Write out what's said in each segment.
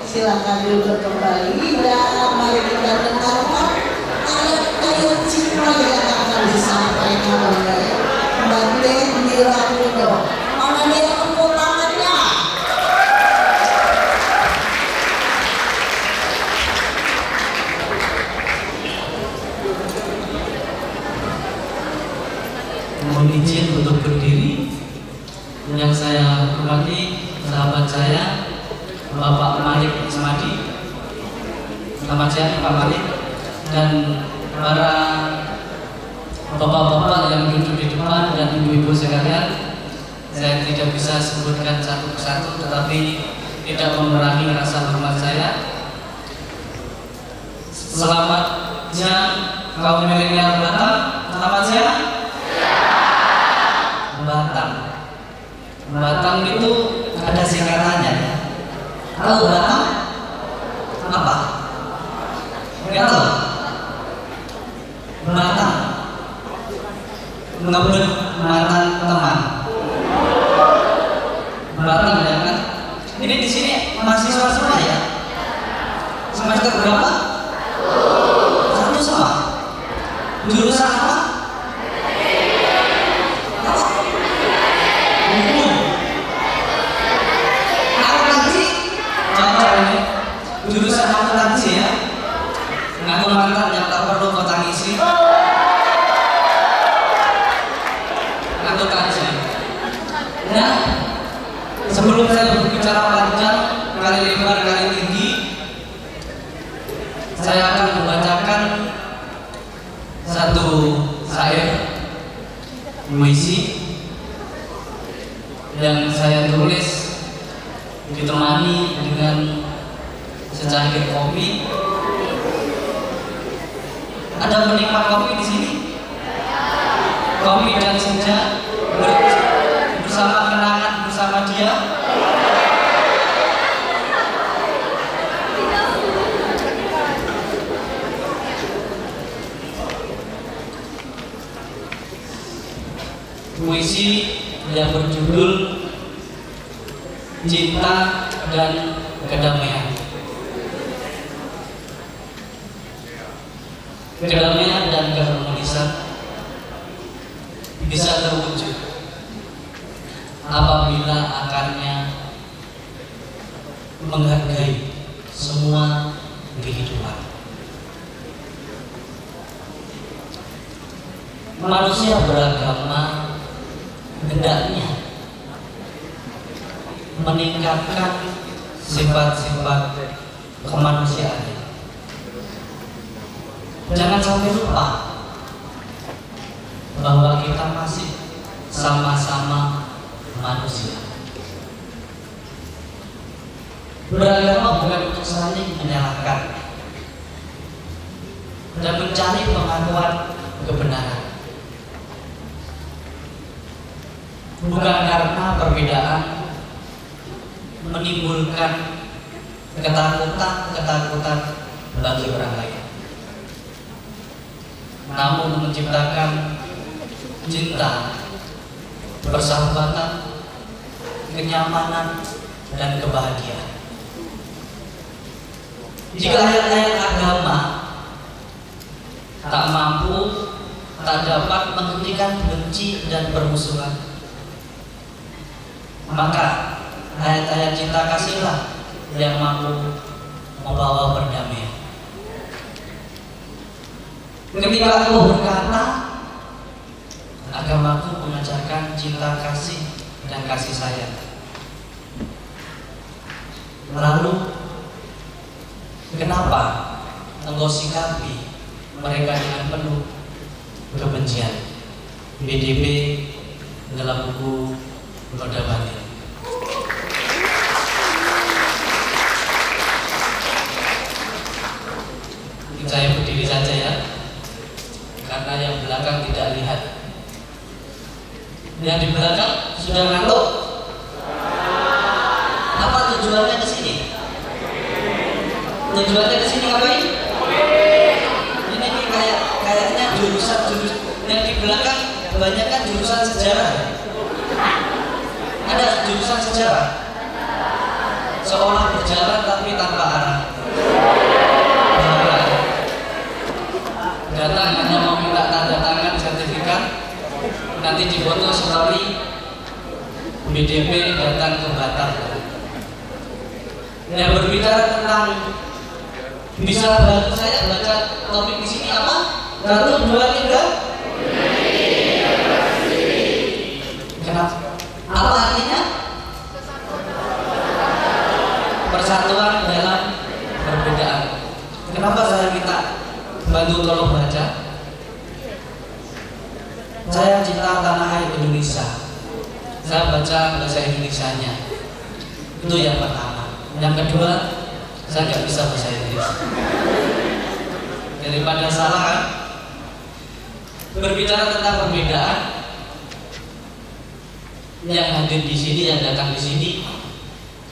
Silakan duduk kembali dan mari kita dengarkan ayat-ayat cinta yang akan disampaikan oleh Mbak Dendi Ramudo. Mana dia tepuk tangannya? Mohon izin untuk berdiri. Yang saya hormati sahabat saya Bapak Malik Ismadi, selamat siang Pak Malik, dan para bapak-bapak yang duduk di depan dan ibu-ibu sekalian. Saya tidak bisa sebutkan satu persatu, tetapi tidak mengurangi rasa hormat saya. Selamat siang kaum milenial Batam. Selamat siang. Batam. Batam itu ada singkatannya. Tahu Batam? Apa? Enggak tahu. Batam. Ngebut mantan teman. Batam ya kan? Ini di sini mahasiswa semua ya? Semester berapa? Satu semua. Jurusan apa? Jurusan akuntansi ya, ngaku mantan yang tak perlu kau tangisi. Akuntansi. Nah, sebelum saya berbicara panjang, kali lebar, kali tinggi, saya akan membacakan satu syair puisi yang saya tulis ditemani dengan secangkir kopi. Ada penikmat kopi di sini? Kopi dan senja bersama kenangan bersama dia. Puisi yang berjudul Cinta dan Kedamaian. Kedamaian dan keharmonisan bisa terwujud apabila akarnya menghargai semua kehidupan. Manusia beragama hendaknya meningkatkan sifat-sifat kemanusiaan. Jangan sampai lupa bahwa kita masih sama-sama manusia. Beragama bukan untuk saling menyalahkan dan mencari pengakuan kebenaran. Bukan karena perbedaan menimbulkan ketakutan bagi orang lain, namun menciptakan cinta, persahabatan, kenyamanan, dan kebahagiaan. Jika ayat-ayat agama tak mampu, tak dapat menghentikan benci dan permusuhan, maka ayat-ayat cinta kasihlah yang mampu membawa perdamaian. Ketika aku berkata, agamaku mengajarkan cinta kasih dan kasih sayang. Lalu, kenapa engkau sikapi mereka dengan penuh kebencian? BDB dalam buku Roda Batin. Saya berdiri saja ya, karena yang belakang tidak lihat. Yang di belakang sudah ngantuk. Apa tujuannya ke sini? Tujuannya ke sini ngapain? Ini kayaknya jurusan yang di belakang kebanyakan jurusan sejarah. Ada jurusan sejarah. Seolah berjalan tapi tanpa GP datang ke Batam. Yang berbicara tentang bisa bantu saya baca topik di sini apa? 1, 2, 3. Kenapa? Apa artinya? Persatuan dalam perbedaan. Kenapa saya minta bantu tolong baca? Saya cinta tanah air Indonesia. Saya baca bahasa Indonesianya. Itu yang pertama. Yang kedua, saya nggak bisa bahasa Inggris. Daripada salah kan? Berbicara tentang perbedaan, yang hadir di sini, yang datang di sini,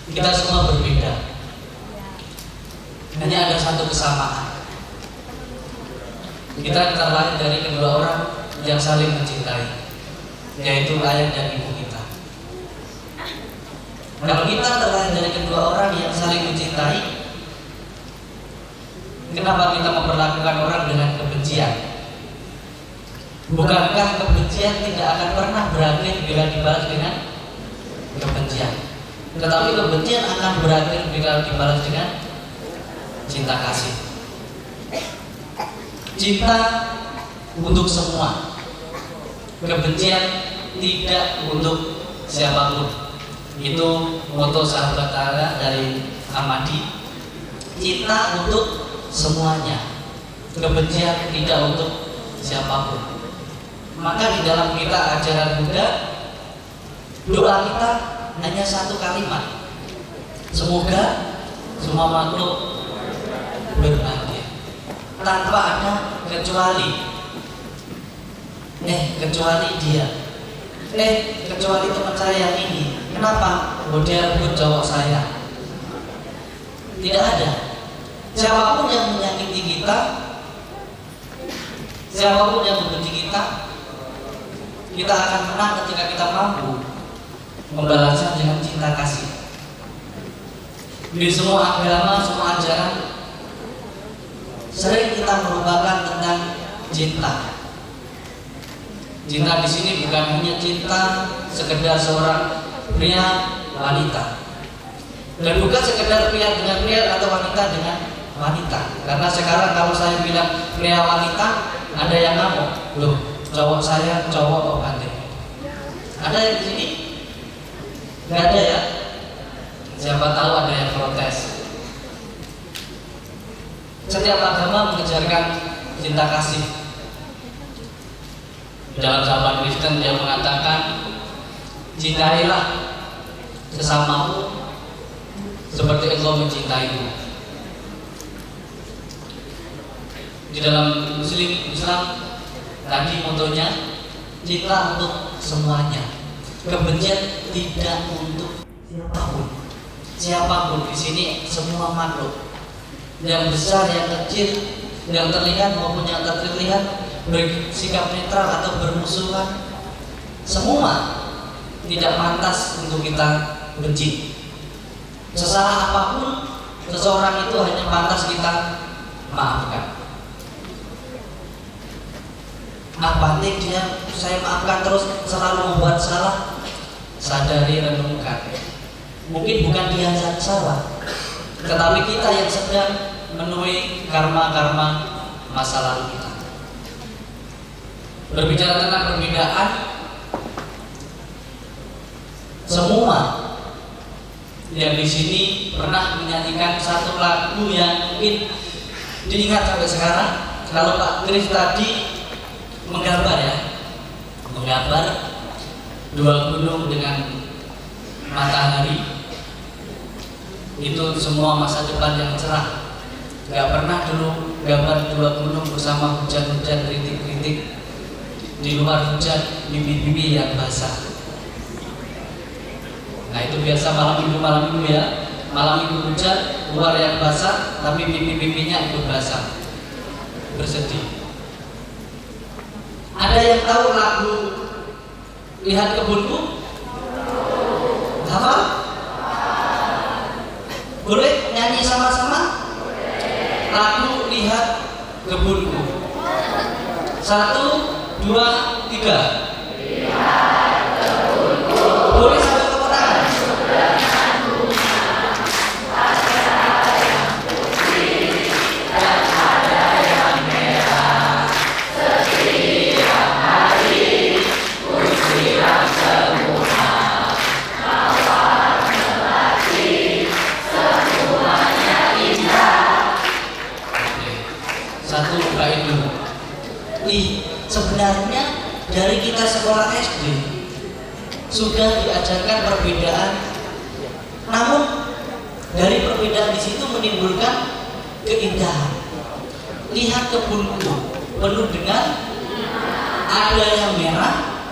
kita semua berbeda. Hanya ada satu kesamaan. Kita terlahir dari kedua orang yang saling mencintai, yaitu ayah dan ibu kita. Kalau kita terlahir dari kedua orang yang saling mencintai, kenapa kita memperlakukan orang dengan kebencian? Bukankah kebencian tidak akan pernah berakhir bila dibalas dengan kebencian? Tetapi kebencian akan berakhir bila dibalas dengan cinta kasih. Cinta untuk semua, kebencian tidak untuk siapapun. Itu moto sahabat Allah dari Ahmadi. Cinta untuk semuanya, kebencian tidak untuk siapapun. Maka di dalam kita ajaran Buddha, doa kita hanya satu kalimat: semoga semua makhluk berbahagia, tanpa ada kecuali. Kecuali dia. Kecuali teman saya yang ini. Kenapa? Dia rebut cowok saya. Tidak ada. Siapapun yang menyakiti kita, siapapun yang membenci kita, kita akan menang ketika kita mampu membalasnya dengan cinta kasih. Di semua agama, semua ajaran, sering kita melupakan tentang cinta. Cinta di sini bukan hanya cinta sekedar seorang pria wanita, dan bukan sekedar pria dengan pria atau wanita dengan wanita. Karena sekarang kalau saya bilang pria wanita, ada yang ngamuk, loh cowok saya cowok kok ganti. Ada yang di sini? Nggak ada ya? Siapa tahu ada yang protes. Setiap agama mengajarkan cinta kasih. Dalam zaman Kristen dia mengatakan, cintailah sesamamu seperti engkau mencintaimu. Di dalam Islam tadi motonya cinta untuk semuanya, kebencian tidak untuk siapapun. Siapapun di sini semua makhluk, yang besar, yang kecil, yang terlihat maupun yang tak terlihat, bersikap netral atau bermusuhan, semua tidak pantas untuk kita benci. Sesalah apapun seseorang itu hanya pantas kita maafkan. Penting dia saya maafkan terus selalu membuat salah, sadari, renungkan. Mungkin bukan dia yang salah, tetapi kita yang sedang menuai karma-karma masa lalu kita. Berbicara tentang perbedaan, semua yang di sini pernah menyanyikan satu lagu yang mungkin diingat sampai sekarang. Kalau Pak Kris tadi menggambar dua gunung dengan matahari, itu semua masa depan yang cerah. Gak pernah dulu gambar dua gunung bersama hujan-hujan, rintik-rintik, di luar hujan, bibit-bibit yang basah. Nah itu biasa malam minggu ya, malam minggu hujan, luar yang basah, tapi bibit-bibitnya ikut basah, bersedih. Ada yang tahu lagu Lihat Kebunku? Hafal? Boleh nyanyi sama-sama? Lagu Lihat Kebunku. 1, 2, 3. Lihat kebunku. Boleh sambil tepuk tangan. Sebenarnya dari kita sekolah SD sudah diajarkan perbedaan, namun dari perbedaan di situ menimbulkan keindahan. Lihat kebunku penuh dengan ada yang merah,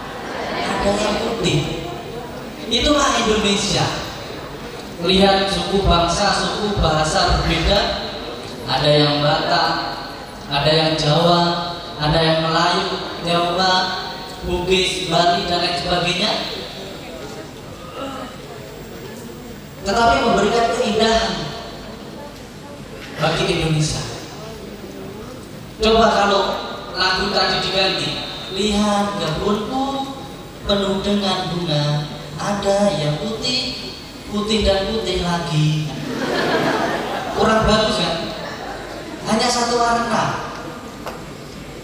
ada yang putih. Itulah Indonesia. Lihat suku bangsa, suku bahasa berbeda. Ada yang Batak, ada yang Jawa, ada yang Melayu, Jawa, Bugis, Bali dan lain sebagainya. Tetapi memberikan keindahan bagi Indonesia. Coba kalau lagu tadi diganti, lihat kebunku penuh dengan bunga, ada yang putih, putih dan putih lagi. Kurang bagus kan? Hanya satu warna.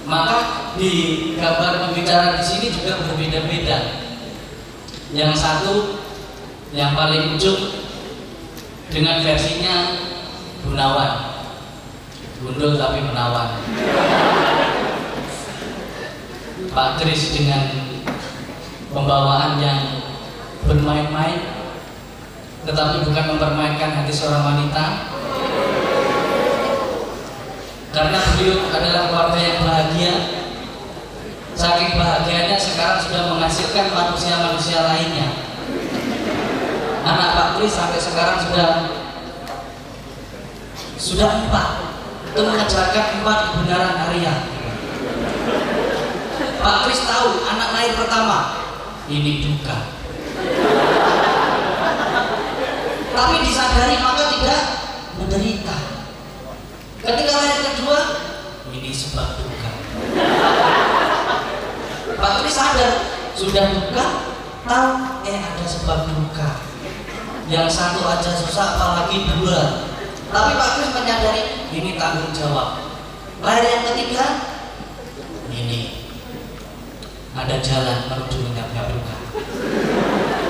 Maka di gambar pembicaraan di sini juga berbeda-beda. Yang satu, yang paling ujung dengan versinya Gunawan, gundul tapi menawan. Pak Kris dengan pembawaan yang bermain-main, tetapi bukan mempermainkan hati seorang wanita. Karena beliau adalah keluarga yang bahagia. Saking bahagianya sekarang sudah menghasilkan manusia-manusia lainnya. Anak Pak Kris sampai sekarang sudah 4. Itu mengajarkan 4 kebenaran harian. Pak Kris tahu anak lahir pertama ini duka, tapi disadari maka tidak menderita. Ketika lahir kedua, ini sebab duka. Pak Kris sadar sudah duka, tahu ada sebab duka. Yang satu aja susah, apalagi 2. Tapi Pak Kris menyadari ini tanggung jawab. Lahir yang ketiga, ini ada jalan menuju lenyapnya duka.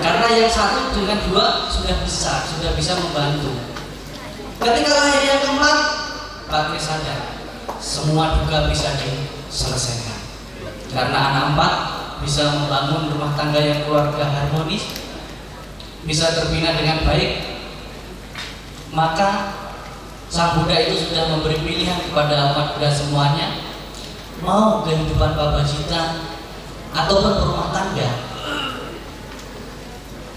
Karena yang 1 dengan 2 sudah bisa membantu. Ketika lahir yang keempat, Pak Kris sadar semua duka bisa diselesaikan. Karena anak 4 bisa membangun rumah tangga yang keluarga harmonis, bisa terbina dengan baik. Maka Sang Buddha itu sudah memberi pilihan kepada umat Buddha semuanya, mau kehidupan babajita ataupun berumah tangga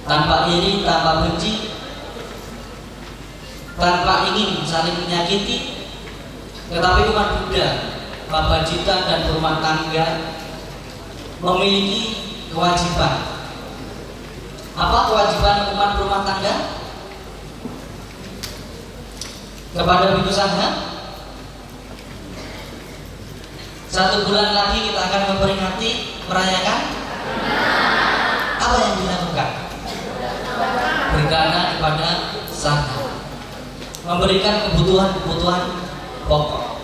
tanpa iri, tanpa benci, tanpa ingin saling menyakiti. Tetapi umat Buddha, babajita dan berumah tangga memiliki kewajiban. Apa kewajiban umat berumah tangga? Kepada Bhikkhu Sangha, 1 bulan lagi kita akan memperingati merayakan apa yang dilakukan? Berdana kepada Sangha, memberikan kebutuhan-kebutuhan pokok.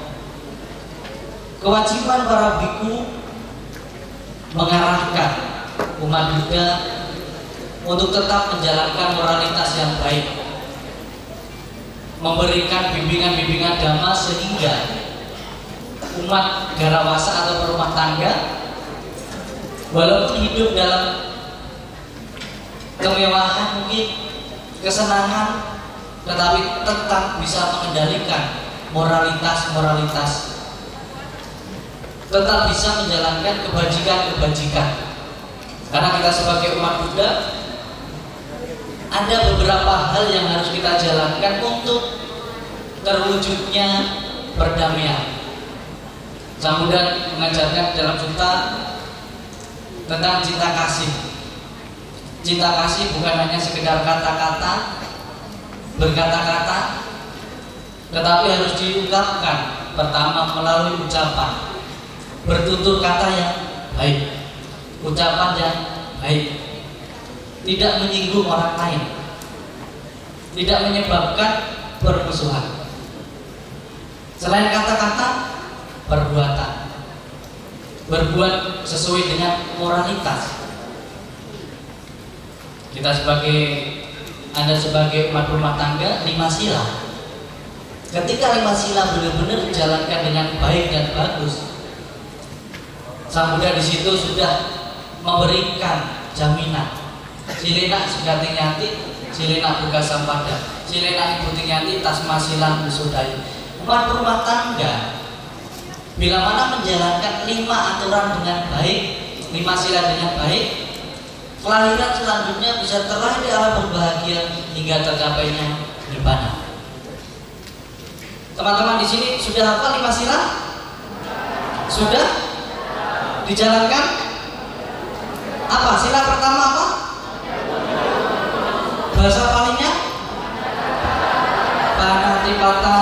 Kewajiban para bhikkhu mengarahkan umat Buddha untuk tetap menjalankan moralitas yang baik, memberikan bimbingan-bimbingan dhamma sehingga umat garawasa atau berumah tangga walaupun hidup dalam kemewahan mungkin kesenangan, tetapi tetap bisa mengendalikan moralitas, tetap bisa menjalankan kebajikan. Karena kita sebagai umat Buddha ada beberapa hal yang harus kita jalankan untuk terwujudnya perdamaian. Sang Buddha mengajarkan dalam sutta tentang cinta kasih. Cinta kasih bukan hanya sekedar kata-kata, berkata-kata, tetapi harus diungkapkan pertama melalui ucapan, bertutur kata yang baik, ucapan yang baik, tidak menyinggung orang lain, tidak menyebabkan permusuhan. Selain kata-kata, perbuatan, berbuat sesuai dengan moralitas. Anda sebagai umat rumah tangga, 5 sila. Ketika 5 sila benar-benar dijalankan dengan baik dan bagus, Sang Buddha di situ sudah memberikan jaminan. Silena sudah tingyanti, silena buka sampada, silena ibu tingyanti tasma silang usudai. Umat rumah tangga bila mana menjalankan 5 aturan dengan baik, 5 sila dengan baik, kelahiran selanjutnya bisa terlahir di alam berbahagia hingga tercapainya nirvana. Teman-teman di sini sudah hafal 5 sila? Sudah? Dijalankan? Apa? Sila pertama apa? Bahasa palingnya? Panatipata,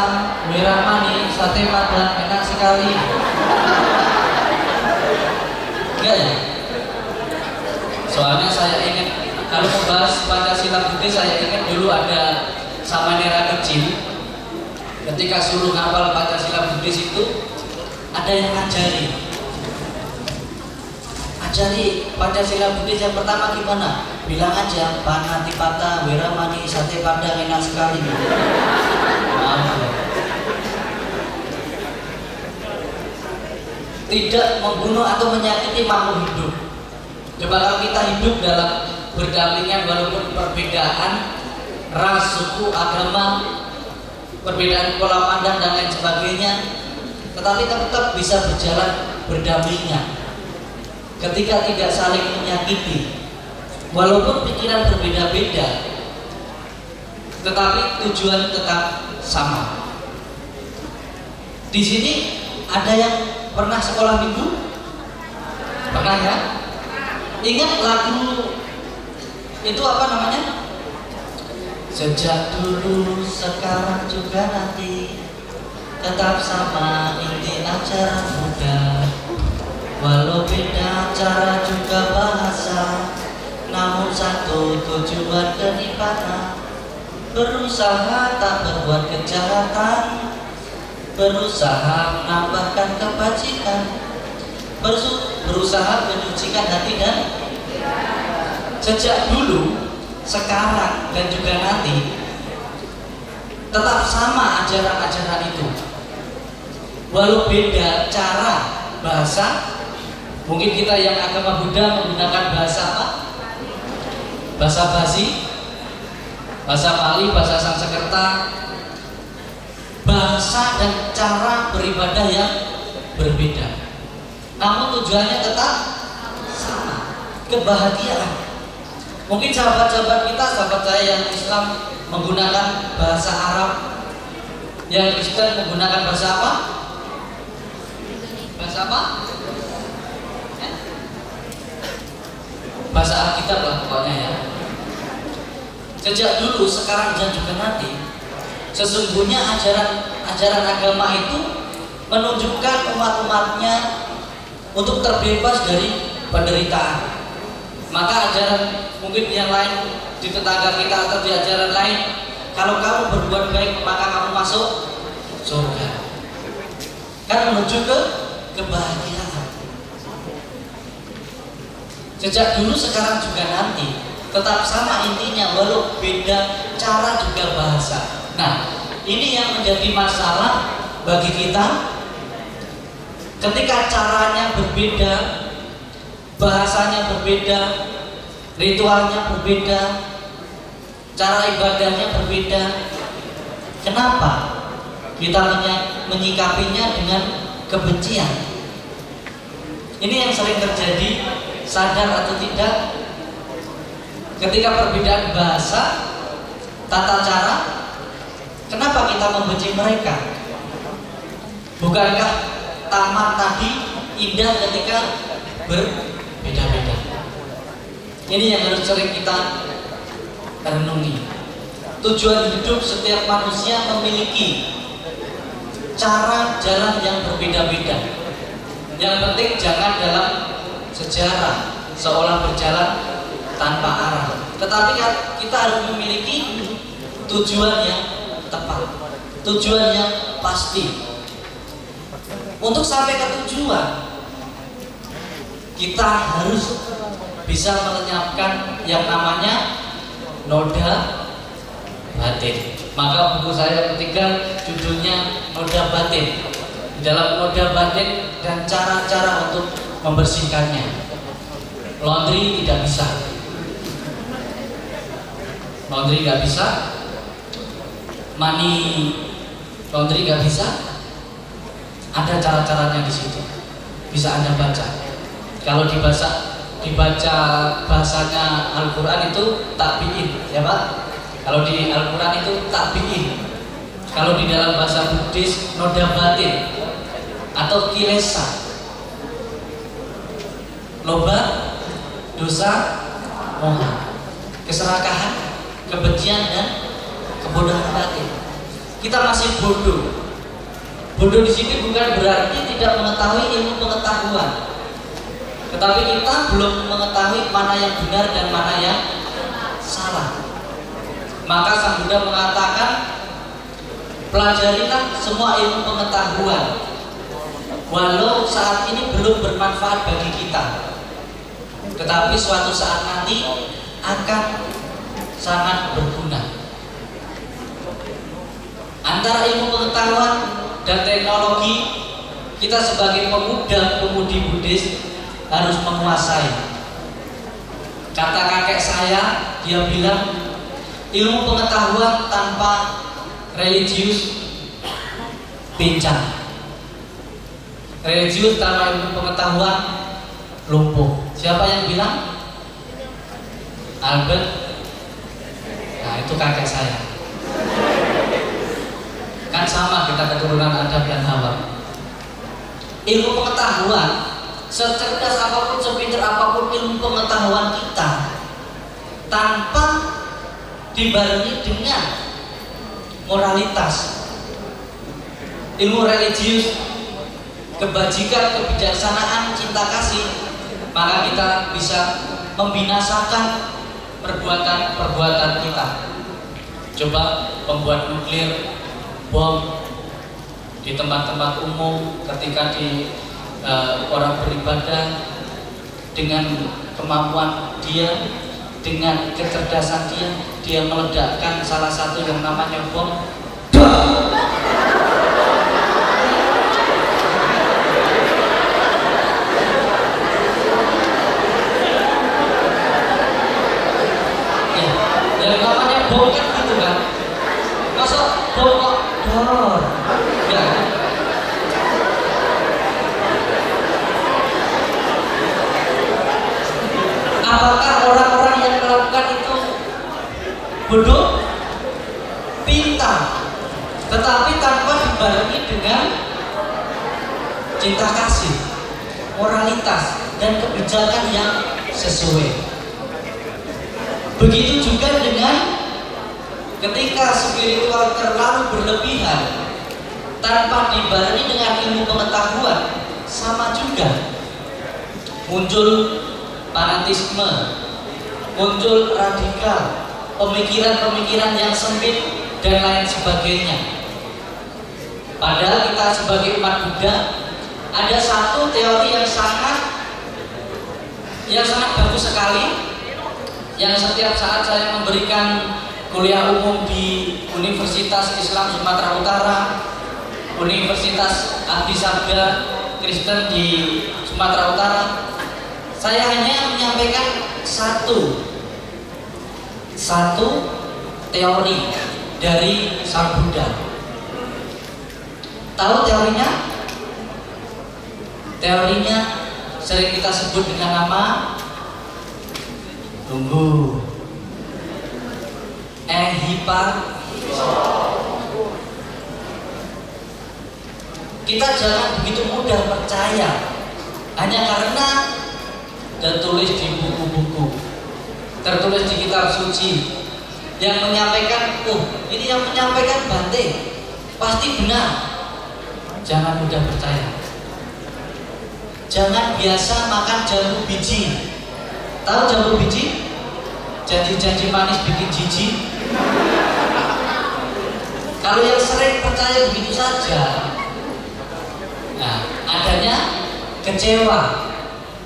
Wiramani, Sate Padang, enak sekali. Enggak ya? Soalnya saya ingat kalau membahas Pancasila Buddhis, saya ingat dulu ada samanera kecil. Ketika suruh ngapal Pancasila Buddhis itu ada yang ajari Pancasila Buddhis yang pertama gimana? Bilang aja Panatipata, Wiramani, Sate Padang, enak sekali. Tidak membunuh atau menyakiti makhluk hidup. Coba kalau kita hidup dalam berdampingan walaupun perbedaan ras, suku, agama, perbedaan pola pandang dan lain sebagainya, tetapi tetap bisa berjalan berdampingan. Ketika tidak saling menyakiti, walaupun pikiran berbeda-beda, tetapi tujuan tetap sama. Di sini ada yang pernah sekolah minggu? Pernah ya? Ingat lagu itu apa namanya? Sejak dulu, sekarang juga nanti, tetap sama inti ajaran Buddha. Walau beda cara juga bahasa, namun satu tujuan nirvana. Berusaha tak berbuat kejahatan, berusaha menambahkan kebajikan, berusaha menyucikan hati dan sejak dulu, sekarang dan juga nanti tetap sama ajaran-ajaran itu. Walau beda cara, bahasa, mungkin kita yang agama Buddha menggunakan bahasa apa? Bahasa basi, bahasa Pali, bahasa Sanskerta, bahasa dan cara beribadah yang berbeda, namun tujuannya tetap sama, kebahagiaan. Mungkin sahabat-sahabat kita, sahabat saya yang Islam menggunakan bahasa Arab, yang Kristen menggunakan bahasa apa? Bahasa apa? Bahasa Alkitab lah pokoknya ya. Sejak dulu, sekarang dan juga nanti, sesungguhnya ajaran agama itu menunjukkan umat-umatnya untuk terbebas dari penderitaan. Maka ajaran mungkin yang lain di tetangga kita atau di ajaran lain, kalau kamu berbuat baik maka kamu masuk surga, kan menuju ke kebahagiaan. Sejak dulu, sekarang juga nanti, tetap sama intinya, walau beda cara juga bahasa. Nah, ini yang menjadi masalah bagi kita. Ketika caranya berbeda, bahasanya berbeda, ritualnya berbeda, cara ibadahnya berbeda, kenapa kita menyikapinya dengan kebencian? Ini yang sering terjadi, sadar atau tidak. Ketika perbedaan bahasa, tata cara, kenapa kita membenci mereka? Bukankah taman tadi indah ketika berbeda-beda? Ini yang harus sering kita renungi. Tujuan hidup setiap manusia memiliki cara jalan yang berbeda-beda. Yang penting jangan dalam sejarah seolah berjalan tanpa arah, tetapi kita harus memiliki tujuan yang tepat, tujuan yang pasti. Untuk sampai ke tujuan, kita harus bisa melenyapkan yang namanya noda batin. Maka buku saya ketiga judulnya Noda Batin. Dalam noda batin dan cara-cara untuk membersihkannya. Laundry tidak bisa. Laundry nggak bisa. Money laundry nggak bisa. Ada cara-caranya di situ. Bisa Anda baca. Kalau dibaca bahasanya Al-Quran itu takbiin, ya Pak. Kalau di Al-Quran itu takbiin. Kalau di dalam bahasa Buddhis nodabatin atau kilesa, loba, dosa, moha, keserakahan, kebencian dan kebodohan batin. Kita masih bodoh. Bodoh di sini bukan berarti tidak mengetahui ilmu pengetahuan, tetapi kita belum mengetahui mana yang benar dan mana yang salah. Maka Sang Buddha mengatakan, pelajarilah semua ilmu pengetahuan, walau saat ini belum bermanfaat bagi kita, tetapi suatu saat nanti akan sangat berguna. Antara ilmu pengetahuan dan teknologi, kita sebagai pemuda-pemudi Buddhis harus menguasai. Kata kakek saya, dia bilang, ilmu pengetahuan tanpa religius pincang, religius tanpa ilmu pengetahuan lumpuh. Siapa yang bilang? Albert. Nah, itu kakek saya. Kan sama kita keturunan Adam dan Hawa. Ilmu pengetahuan, secerdas apapun, sepintar apapun ilmu pengetahuan kita, tanpa dibarengi dengan moralitas, ilmu religius, kebajikan, kebijaksanaan, cinta kasih, maka kita bisa membinasakan perbuatan-perbuatan kita. Coba membuat nuklir, bom di tempat-tempat umum, ketika di orang beribadah, dengan kemampuan dia, dengan kecerdasan dia meledakkan salah satu yang namanya bom. Yang namanya bom kan gitu kan. Masa bom kok dor? Ya. Apakah orang-orang yang melakukan itu bodoh? Pintar, tetapi tanpa dibarengi dengan cinta kasih, moralitas, dan kebijakan yang sesuai. Begitu juga dengan ketika spiritual terlalu berlebihan tanpa dibarengi dengan ilmu pengetahuan, sama juga muncul fanatisme, muncul radikal, pemikiran-pemikiran yang sempit dan lain sebagainya. Padahal kita sebagai umat Buddha ada satu teori yang sangat bagus sekali, yang setiap saat saya memberikan kuliah umum di Universitas Islam Sumatera Utara, Universitas Abdi Sabda Kristen di Sumatera Utara, saya hanya menyampaikan satu teori dari Sang Buddha. Tahu teorinya? Teorinya sering kita sebut dengan nama Kita jangan begitu mudah percaya hanya karena tertulis di buku-buku, tertulis di kitab suci yang menyampaikan, ini yang menyampaikan Bante pasti benar. Jangan mudah percaya. Jangan biasa makan jambu biji. Tahu jambu biji? Janji-janji manis bikin jijik. Kalau yang sering percaya begitu saja, nah, adanya kecewa,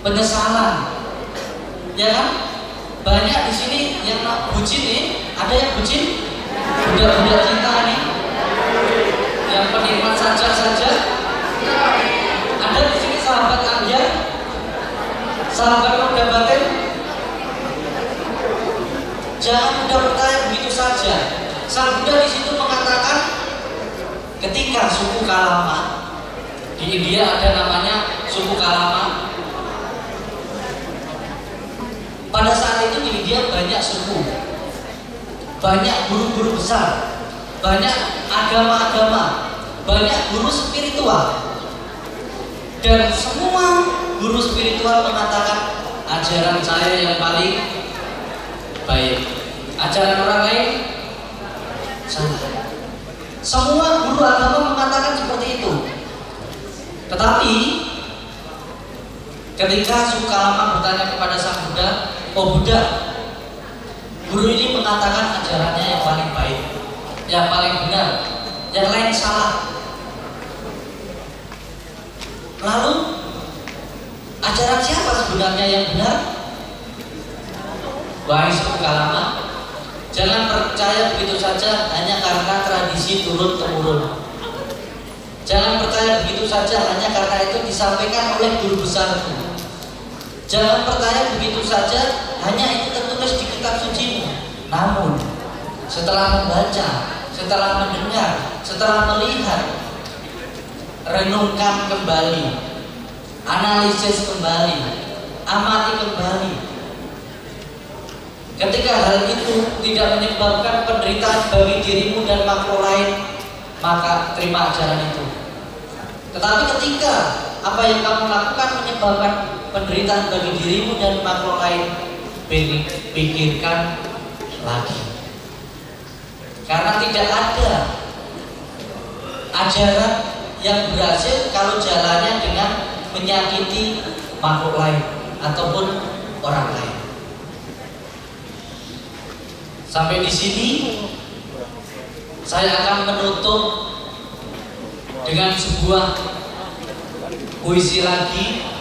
penyesalan, ya kan? Banyak di sini yang bucin nih, ada yang bucin, budak-budak cinta nih, yang penikmat saja. Ada di sini sahabat Ambyar Sahabat muda batin, jangan mudah percaya begitu saja. Sang Buddha di situ mengatakan, ketika suku Kalama di India ada namanya suku Kalama. Pada saat itu di India banyak suku, banyak guru-guru besar, banyak agama-agama, banyak guru spiritual, dan semua guru spiritual mengatakan ajaran saya yang paling baik, ajaran orang lain salah. Semua guru agama mengatakan seperti itu. Tetapi ketika Sukalama bertanya kepada Sang Buddha, "Oh Buddha, guru ini mengatakan ajarannya yang paling baik, yang paling benar, yang lain salah. Lalu ajaran siapa sebenarnya yang benar?" Wahai Sukalama, jangan percaya begitu saja hanya karena tradisi turun-temurun. Jangan percaya begitu saja hanya karena itu disampaikan oleh guru besarmu. Jangan percaya begitu saja hanya itu tertulis di kitab sucimu. Namun setelah membaca, setelah mendengar, setelah melihat, renungkan kembali, analisis kembali, amati kembali. Ketika hal itu tidak menyebabkan penderitaan bagi dirimu dan makhluk lain, maka terima ajaran itu. Tetapi ketika apa yang kamu lakukan menyebabkan penderitaan bagi dirimu dan makhluk lain, pikirkan lagi. Karena tidak ada ajaran yang berhasil kalau jalannya dengan menyakiti makhluk lain ataupun orang lain. Sampai di sini saya akan menutup dengan sebuah puisi lagi.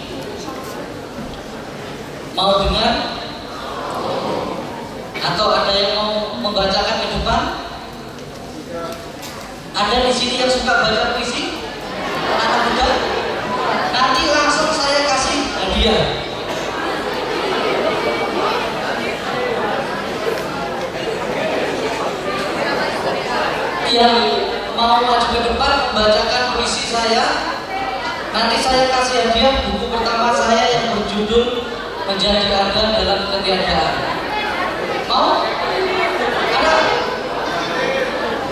Mau dengar? Atau ada yang mau membacakan ke depan? Ada di sini yang suka baca puisi? Anak muda? Nanti langsung saya kasih hadiah. Yang mau maju ke depan membacakan puisi saya, nanti saya kasih hadiah buku pertama saya yang berjudul Menjadi Ada Dalam Ketiadaan. Mau? Ada?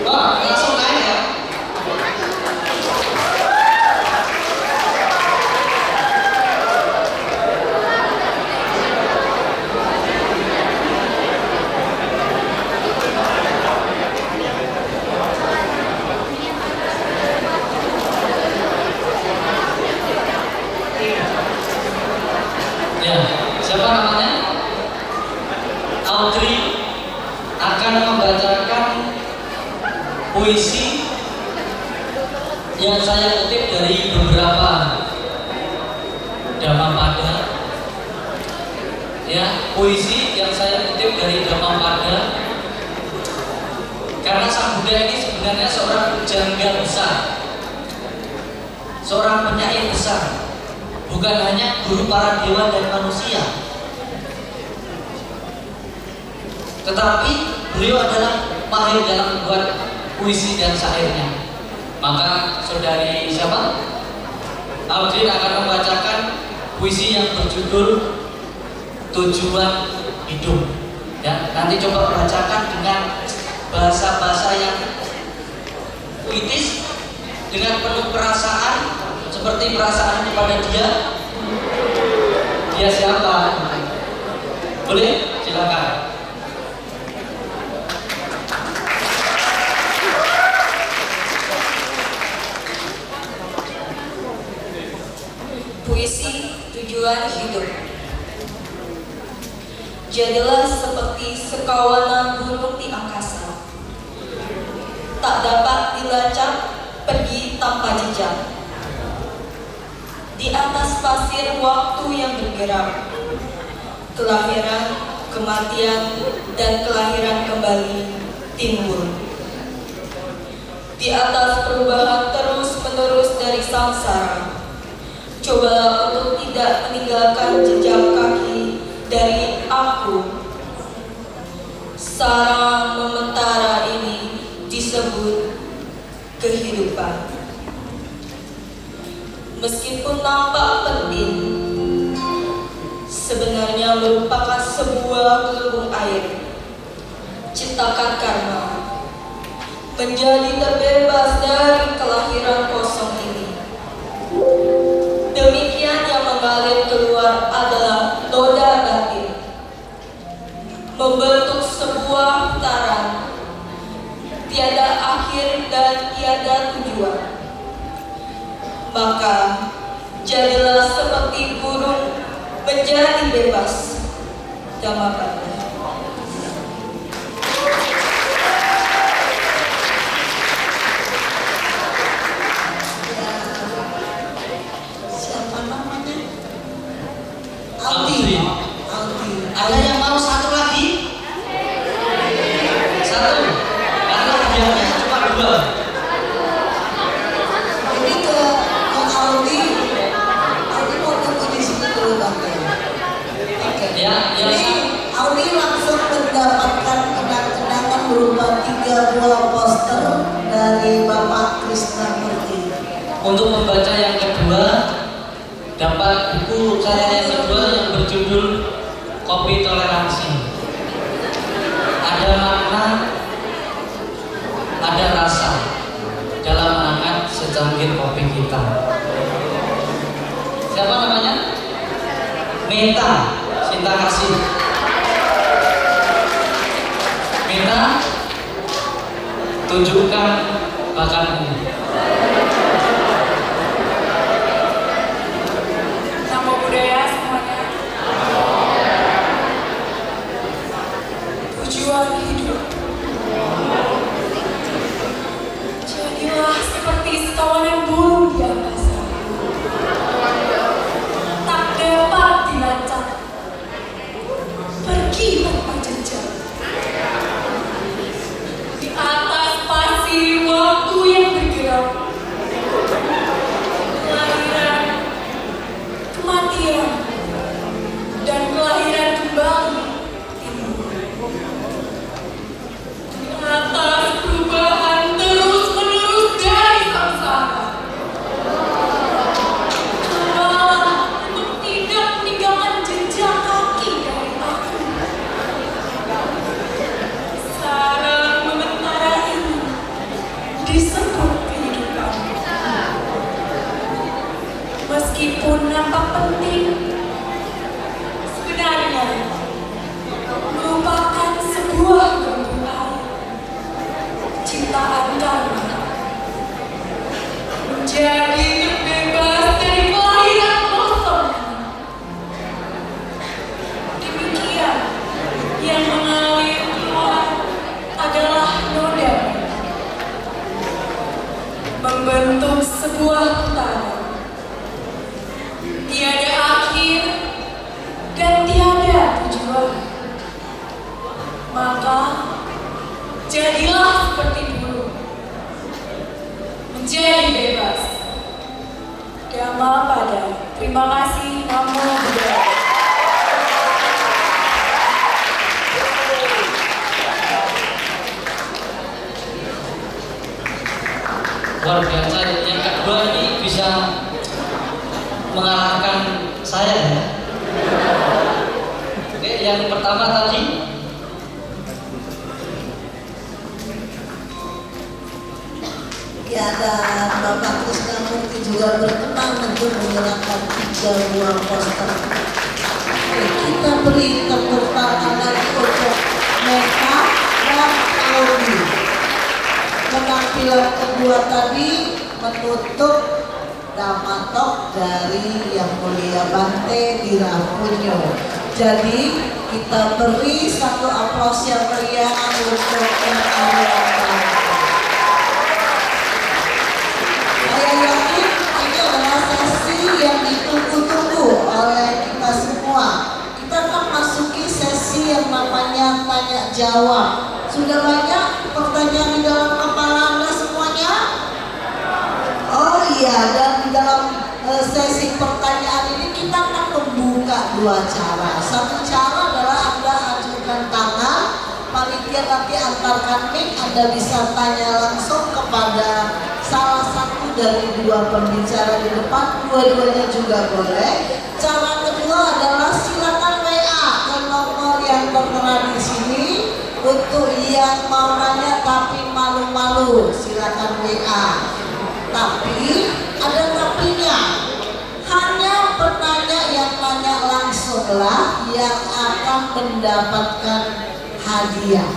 Oh, langsung naik ya. Siapa namanya? Audrey akan membacakan puisi yang saya kutip dari beberapa Dhammapada. Ya, puisi yang saya kutip dari Dhammapada. Karena Sang Buddha ini sebenarnya seorang pujangga besar, seorang penyair besar, bukan hanya guru para dewa dan manusia, tetapi beliau adalah mahir dalam membuat puisi dan syairnya. Maka saudari siapa? Audrey akan membacakan puisi yang berjudul Tujuan Hidup. Ya, nanti coba bacakan dengan bahasa-bahasa yang puitis, dengan penuh perasaan, seperti perasaan kepada dia. Dia siapa? Boleh? Silakan. Puisi Tujuan Hidup. Jadilah seperti sekawanan burung di angkasa, tak dapat dilacak, pergi tanpa jejak. Di atas pasir waktu yang bergerak, kelahiran, kematian, dan kelahiran kembali timbul. Di atas perubahan terus-menerus dari samsara, cobalah untuk tidak tidak meninggalkan jejak kaki dari aku. Sarang mementara ini disebut kehidupan. Meskipun nampak penting, sebenarnya merupakan sebuah gelembung air ciptakan karma, menjadi terbebas dari kelahiran kosong ini. Demikian yang mengalir keluar adalah noda batin, membentuk sebuah putaran, tiada akhir dan tiada tujuan. Maka jadilah seperti burung menjadi bebas. Dhammapada. Siapa namanya? Aldi. Aldi. Ada yang mau satu lagi? Satu. Karena hadiahnya cuma 2. Ini ke Aldi. Aldi mau tunggu di sini dulu Bante. Oke. Ya, Ini Aldi langsung mendapatkan kenang-kenangan berupa 3 buah poster dari Bapak Krishnamurti. Untuk membaca yang kedua, dapat buku saya yang kedua yang berjudul Kopi Toleransi. Ada makna, ada rasa dalam mengangkat secangkir kopi kita. Siapa namanya? Meta, cinta kasih. Meta, tunjukkan bakatmu. Namo Buddhaya semuanya. Tujuan hidup. Jadilah seperti sekawanan burung di angkasa. Tak dapat dilacak. Pergi tanpa jejak. Di atas pasir waktu yang bergerak. Kelahiran, kematian, dan kelahiran kembali. Di atas perubahan terus-menerus dari samsara. Cobalah untuk tidak meninggalkan jejak kaki dari aku. Sarang mementara ini disebut kehidupan. Meskipun nampak penting, sebenarnya merupakan sebuah kebutuhan ciptaan karma, menjadi terbebas dari kelahiran kosong. Demikian yang mengalir keluar adalah noda, membentuk sebuah putaran, tiada akhir dan tiada tujuan. Maka jadilah seperti burung, menjadi bebas. Dhammapada. Terima kasih. Namo Buddhaya. Luar biasa. Yang kedua ini bisa mengalahkan saya ya. Oke, yang pertama tadi Ya, dan Bapak Krishnamurti juga berkenan untuk menyerahkan 3 buah poster. Oke, kita beri tepuk tangan lagi untuk Meta dan Aldi. Penampilan kedua tadi menutup Dhammatok dari Yang Mulia Bante Dirapunyo. Jadi kita beri satu aplaus yang meriah untuk Yang Mulia Bante. Saya yakin ini adalah sesi yang ditunggu-tunggu oleh kita semua. Kita akan masuki sesi yang namanya tanya jawab. Sudah banyak pertanyaan di dalam kepala Anda semuanya? Oh iya, dan di dalam sesi pertanyaan ini kita akan membuka dua cara. Satu cara adalah Anda ajukan tangan, panitia nanti antarkan mic, Anda bisa tanya langsung kepada salah satu dari dua pembicara di depan, dua-duanya juga boleh. Cara kedua adalah silakan WA ke nomor yang tertera di sini. Untuk yang mau nanya tapi malu-malu, silakan WA. Tapi ada tapinya. Hanya penanya yang tanya langsunglah yang akan mendapatkan hadiah.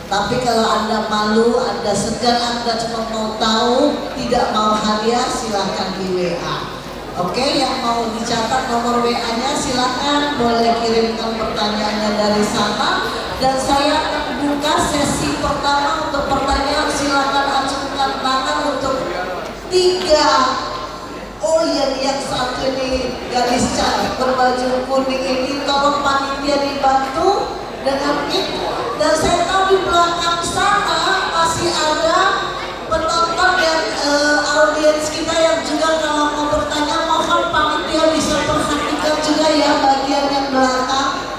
Tapi kalau Anda malu, Anda segan, Anda cuma mau tahu, tidak mau hadiah, silakan di WA. Oke, yang mau dicatat nomor WA-nya silakan, boleh kirimkan pertanyaannya dari sana. Dan saya akan buka sesi pertama untuk pertanyaan. Silakan ajukan tangan untuk 3. Oh iya, yang satu ini gadis cantik berbaju kuning ini, tolong panitia dibantu dengan mic. Dan saya tahu di belakang sana masih ada penonton dan audiens kita yang juga kalau mau bertanya, mohon panitia bisa perhatikan juga ya bagian yang belakang.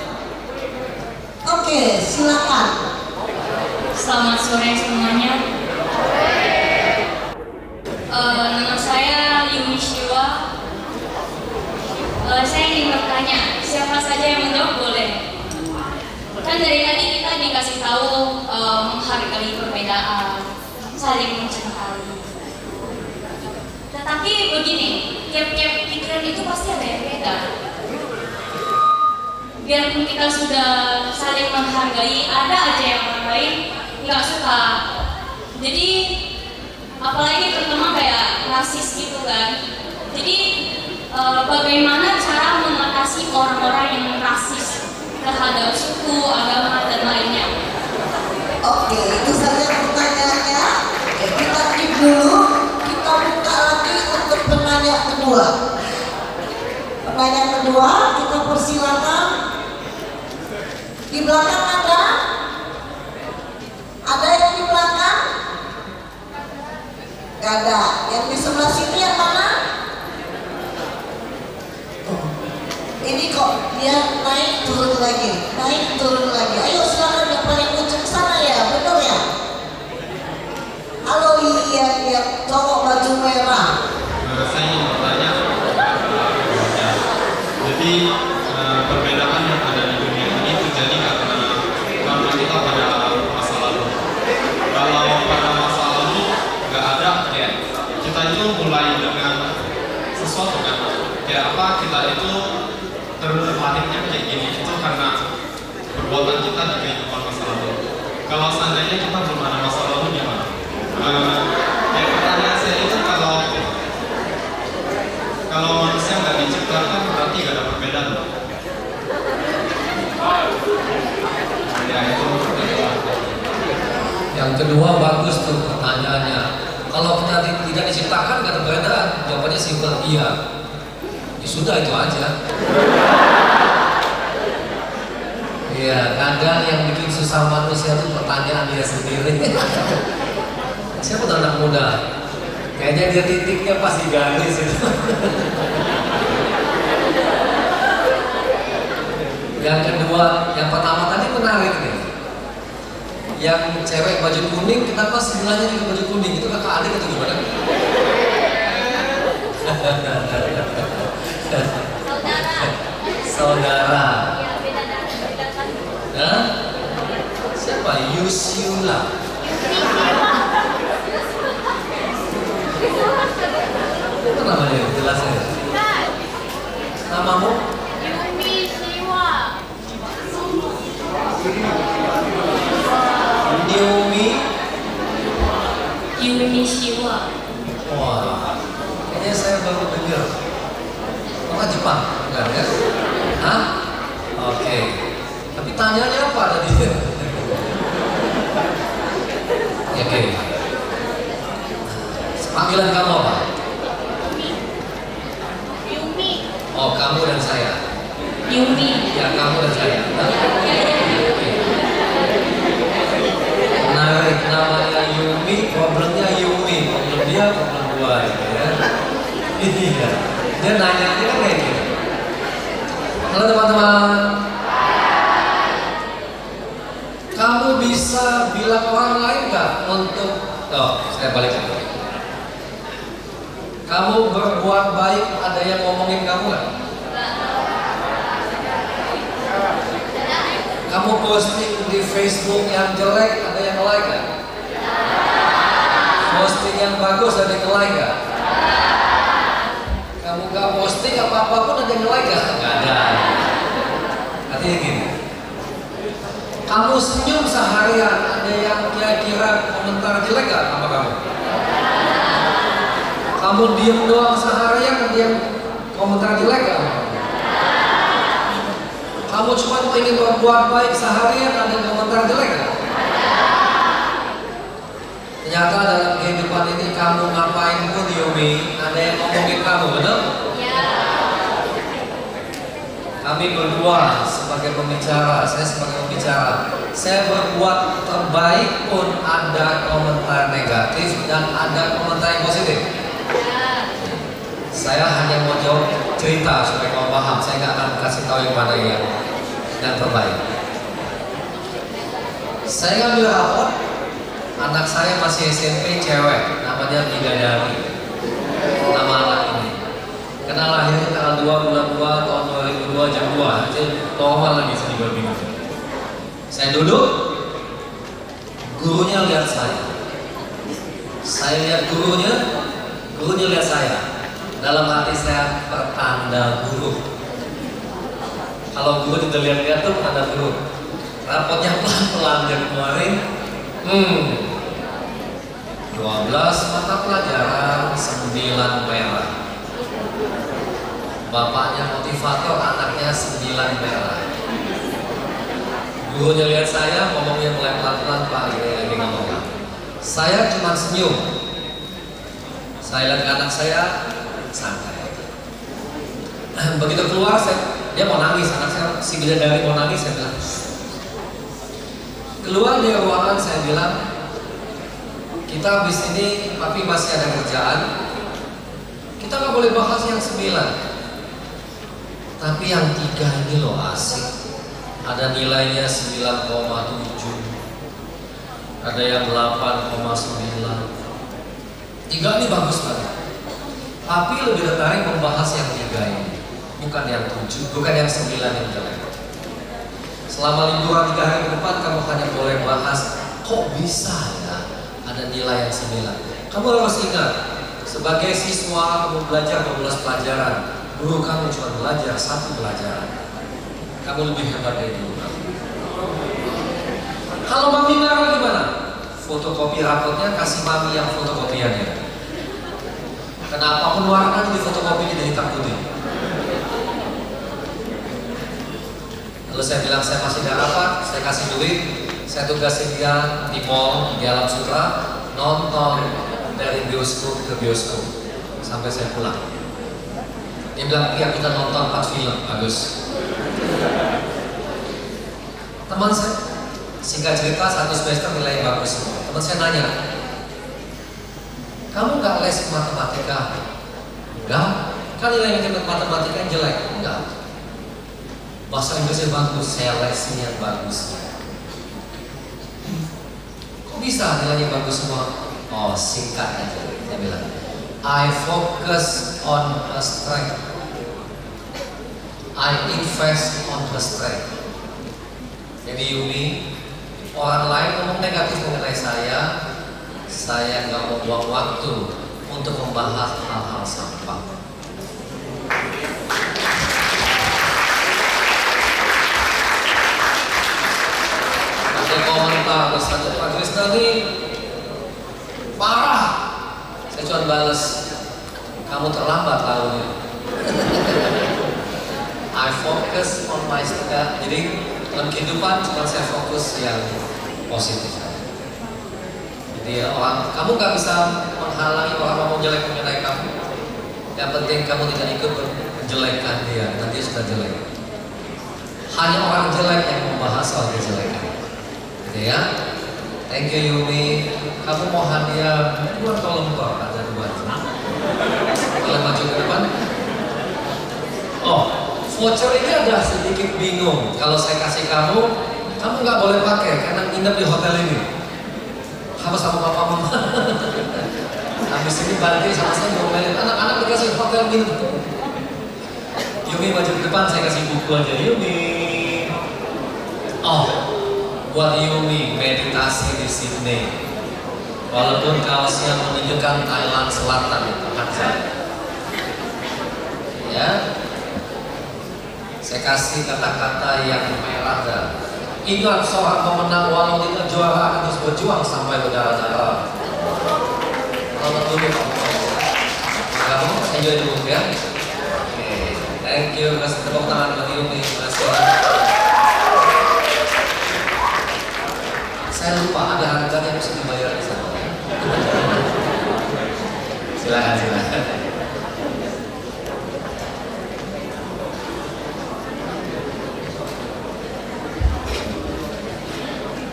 Oke, silakan. Selamat sore semuanya. Nama saya Yumi Shiwa. Saya ingin bertanya, siapa saja yang menjawab boleh? Kan dari tadi kita dikasih tahu menghargai perbedaan, saling mencintai. Tetapi begini, tiap-tiap pikiran itu pasti ada yang beda. Biarpun kita sudah saling menghargai, ada aja yang orang lain nggak suka. Jadi apalagi terutama kayak rasis gitu kan. Jadi bagaimana cara mengatasi orang-orang yang rasis terhadap suku, agama dan lainnya? Oke, itu saja pertanyaannya. Oke, kita keep dulu. Kita buka lagi untuk penanya kedua. Penanya kedua, kita persilakan. Di belakang ada? Ada yang di belakang? Gak ada. Yang di sebelah sini yang mana? Oh. Ini kok dia naik turun lagi, naik turun lagi. Ayo silakan yang paling ujung sana ya, betul ya? Halo, iya, cowok baju merah. Saya ingin bertanya, jadi perbedaan yang ada di dunia ini terjadi karena kita pada masa lalu. Kalau pada masa lalu nggak ada, ya kita itu mulai dengan sesuatu kan, kayak apa kita itu terlahirnya kayak gini itu karena perbuatan kita di kehidupan masa lalu. Kalau seandainya kita belum ada masa lalu gimana? Ya pertanyaan saya itu kalau manusia nggak diciptakan berarti nggak ada perbedaan. Ya itu. Yang kedua bagus tuh pertanyaannya. Kalau kita tidak diciptakan nggak ada perbedaan, jawabannya simpel iya. Ya sudah itu aja. Iya, kadang yang bikin susah manusia itu pertanyaan dia sendiri. Siapa tuh anak muda? Kayaknya dia titiknya pasti garis itu. Yang kedua, yang pertama tadi menarik nih. Yang cewek baju kuning, kenapa sebelahnya juga baju kuning? Itu kakak adik atau gimana? Saudara. Hah? Siapa? Yusyula. Apa namanya? Jelasnya. Namamu? Yumi Shiwa. Yumi Shiwa. Wah, kayaknya saya baru dengar. Orang Jepang, enggak ya? Hah? Oke. Tapi tanyanya apa tadi? Oke. Panggilan kamu apa? Yumi. Oh, kamu dan saya. Yumi. Ya, kamu dan saya. Ya. Menarik, namanya Yumi, problemnya Yumi, problem dia, problem gua, gitu ya. Iya. Dia nanya kan kayak gitu. saya balik lagi. Kamu berbuat baik, ada yang ngomongin kamu nggak? Kamu posting di Facebook yang jelek, ada yang like nggak? Posting yang bagus, ada yang like nggak? Kamu nggak posting apa-apa pun ada yang like nggak? Nggak ada. Artinya gini, kamu senyum seharian, ada yang kira-kira komentar jelek nggak sama kamu? Kamu diem doang seharian, ada yang komentar jelek nggak? Kamu cuma ingin berbuat baik seharian, ada yang komentar jelek nggak? Ternyata dalam kehidupan ini kamu ngapain pun Yumi, ada yang ngomongin kamu, benar? Kami berdua sebagai pembicara, saya sebagai pembicara, saya berbuat terbaik pun ada komentar negatif dan ada komentar yang positif. Saya hanya mau jawab cerita supaya kamu paham. Saya nggak akan kasih tahu yang mana yang terbaik. Saya ngambil rapor, anak saya masih SMP cewek, namanya Bidadari. Nama anak ini. Karena lahirnya tanggal 2 bulan 2 tahun 2002 jam 2, jadi normal lagi sedikit minggu. Saya duduk, gurunya lihat saya. Saya lihat gurunya lihat saya. Dalam hati saya pertanda buruk. Kalau guru tidak lihat-lihat tuh pertanda buruk. Rapotnya pelan-pelan dari kemarin. 12 mata pelajaran, 9 merah. Bapaknya motivator, anaknya 9 merah. Gurunya lihat saya, ngomongnya mulai pelan-pelan, Pak, ini lagi ngomong. Saya cuma senyum. Saya lihat ke anak saya, santai. Begitu keluar, dia mau nangis, anak saya si Bidadari mau nangis, saya bilang. Keluar dari ruangan, saya bilang, kita habis ini, tapi masih ada kerjaan. Kita nggak boleh bahas yang 9. Tapi yang 3 ini loh asik. Ada nilainya 9,7. Ada yang 8,9. 3 ini bagus banget. Tapi lebih tertarik membahas yang 3 ini, bukan yang 7, bukan yang 9 yang jelek. Selama liburan 3 hari ke depan kamu hanya boleh bahas, kok bisa ya ada nilai yang 9. Kamu harus ingat, sebagai siswa kamu belajar 12 pelajaran, guru kamu cuma belajar 1 pelajaran. Kamu lebih hebat dari guru kamu. Kalau mami marah gimana? Fotokopi rapotnya kasih mami yang fotokopiannya. Kenapa pun warna di fotokopinya dari hitam putih? Lalu saya bilang saya masih gak rapat, saya kasih duit, saya tugasin dia di mall di Alam Sutra nonton dari bioskop ke bioskop sampai saya pulang. Dia bilang, iya kita nonton 4 film, bagus. Teman saya, singkat cerita 1 semester nilai bagus. Teman saya nanya, kamu nggak les matematika? Enggak. Kan nilai matematika yang jelek? Enggak. Bahasa Inggrisnya bagus, saya lesin yang bagus. Kok bisa nilainya bagus semua? Oh singkat aja, dia bilang. I focus on her strength. I invest on her strength. Jadi Yumi, orang lain ngomong negatif mengenai saya nggak mau buang waktu untuk membahas hal-hal sampah. Ada komentar Pak Krisna ini parah. Saya cuma balas, kamu terlambat tahunya. I focus on my strength. Jadi dalam kehidupan cuma saya fokus yang positif. Jadi kamu nggak bisa menghalangi orang ngomong jelek mengenai kamu. Yang penting kamu tidak ikut menjelekkan dia, nanti dia sudah jelek. Hanya orang jelek yang membahas soal kejelekan. Gitu ya. Thank you Yumi. Kamu mau hadiah 2 lembar, ada 2. Boleh maju ke depan. Oh, voucher ini ada sedikit bingung. Kalau saya kasih kamu nggak boleh pakai karena nginep di hotel ini. apa sama papa mama. Habis ini Bante sama saya ngomelin anak-anak dikasih hotel minum. Yumi maju ke depan, saya kasih buku aja. Yumi. Oh, buat Yumi meditasi di Sydney. Walaupun kaosnya menunjukkan Thailand Selatan itu kan saya. Ya. Saya kasih kata-kata yang merah dan ingat seorang pemenang walau di kejuaraan harus berjuang sampai berdarah-darah. Selamat dulu kamu, enjoy dulu ya. Oke, thank you. Kasih tepuk tangan buat Yumi. Terima kasih. Saya lupa ada harga yang bisa dibayar di sana. Silakan.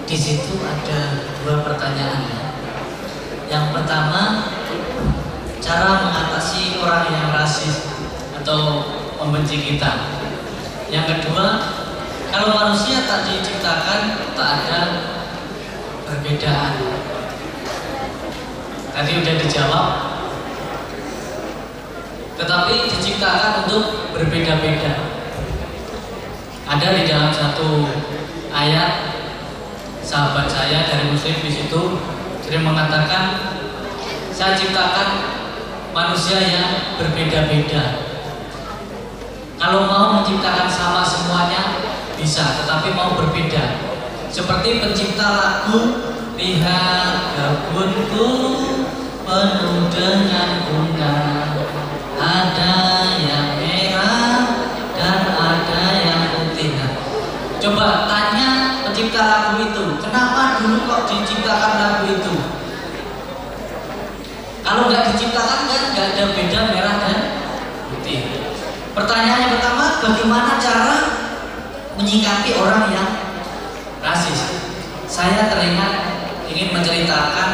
Di situ ada 2 pertanyaan. Yang pertama, cara mengatasi orang yang rasis atau membenci kita. Yang kedua, kalau manusia tak diciptakan tak ada perbedaan. Tadi udah dijawab. Tetapi diciptakan untuk berbeda-beda. Ada di dalam satu ayat sahabat saya dari Muslim di situ sering mengatakan, saya ciptakan manusia yang berbeda-beda. Kalau mau menciptakan sama semuanya bisa, tetapi mau berbeda. Seperti pencipta lagu, lihat kebunku penuh dengan bunga, ada yang merah dan ada yang putih. Coba tanya pencipta lagu itu, kenapa dulu kok diciptakan lagu itu? Kalau nggak diciptakan kan nggak ada beda merah dan putih. Pertanyaan yang pertama, bagaimana cara menyikapi orang yang rasis? Saya teringat ingin menceritakan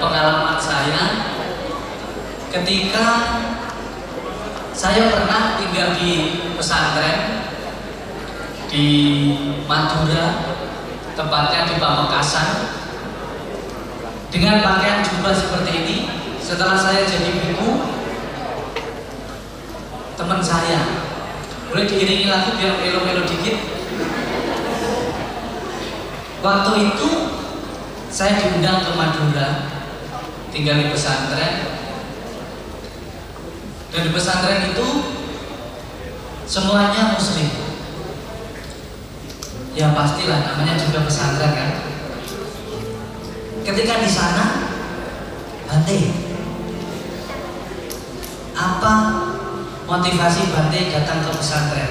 pengalaman saya ketika saya pernah tinggal di pesantren di Madura, tepatnya di Pamekasan, dengan pakaian jubah seperti ini. Setelah saya jadi biku, teman saya boleh diiringi lagu biar melo-melo dikit. Waktu itu saya diundang ke Madura, tinggal di pesantren, dan di pesantren itu semuanya Muslim. Ya pastilah, namanya juga pesantren kan. Ketika di sana, Bante, apa motivasi Bante datang ke pesantren?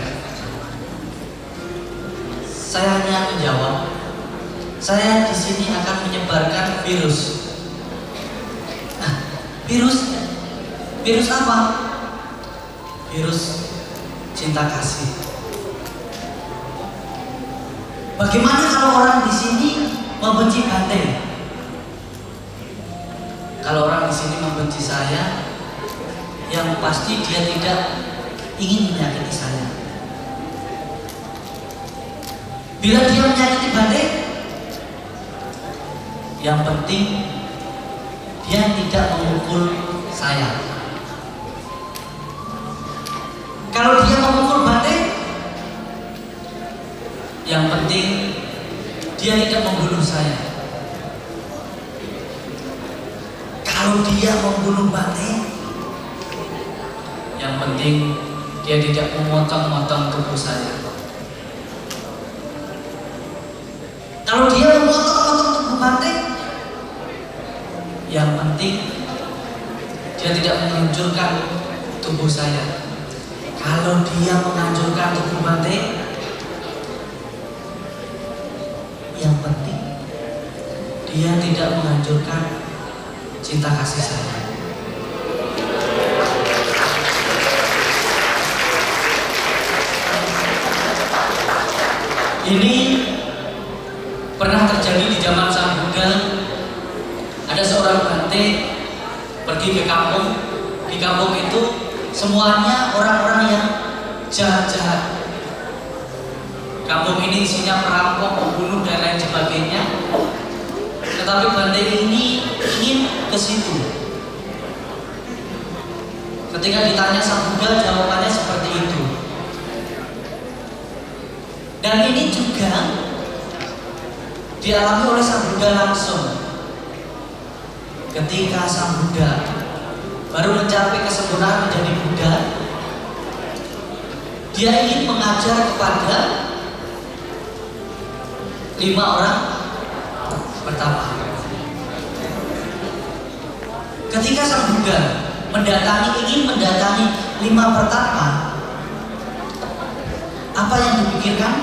Saya hanya menjawab, saya di sini akan menyebarkan virus. Nah, virus apa? Virus cinta kasih. Bagaimana kalau orang di sini membenci Bante? Kalau orang di sini membenci saya, yang pasti dia tidak ingin menyakiti saya. Bila dia menyakiti Bante, yang penting dia tidak memukul saya. Kalau dia memukul Bante, yang penting dia tidak membunuh saya. Kalau dia membunuh Bante, yang penting dia tidak memotong-motong tubuh saya. Kalau dia memotong-motong tubuh Bante, yang penting dia tidak menghancurkan tubuh saya. Kalau dia menghancurkan tubuh Bante, yang penting dia tidak menghancurkan cinta kasih saya. Ini pernah terjadi di zaman Sang Buddha. Ada seorang Bante pergi ke kampung. Di kampung itu semuanya orang-orang yang jahat-jahat. Kampung ini isinya perampok, pembunuh dan lain sebagainya. Tetapi Bante ini ingin ke situ. Ketika ditanya Sang Buddha, jawabannya seperti itu. Dan ini juga dialami oleh Sang Buddha langsung. Ketika Sang Buddha baru mencapai kesempurnaan menjadi Buddha, dia ingin mengajar kepada 5 orang pertama. Ketika Sang Buddha ingin mendatangi 5 pertama, apa yang dipikirkan?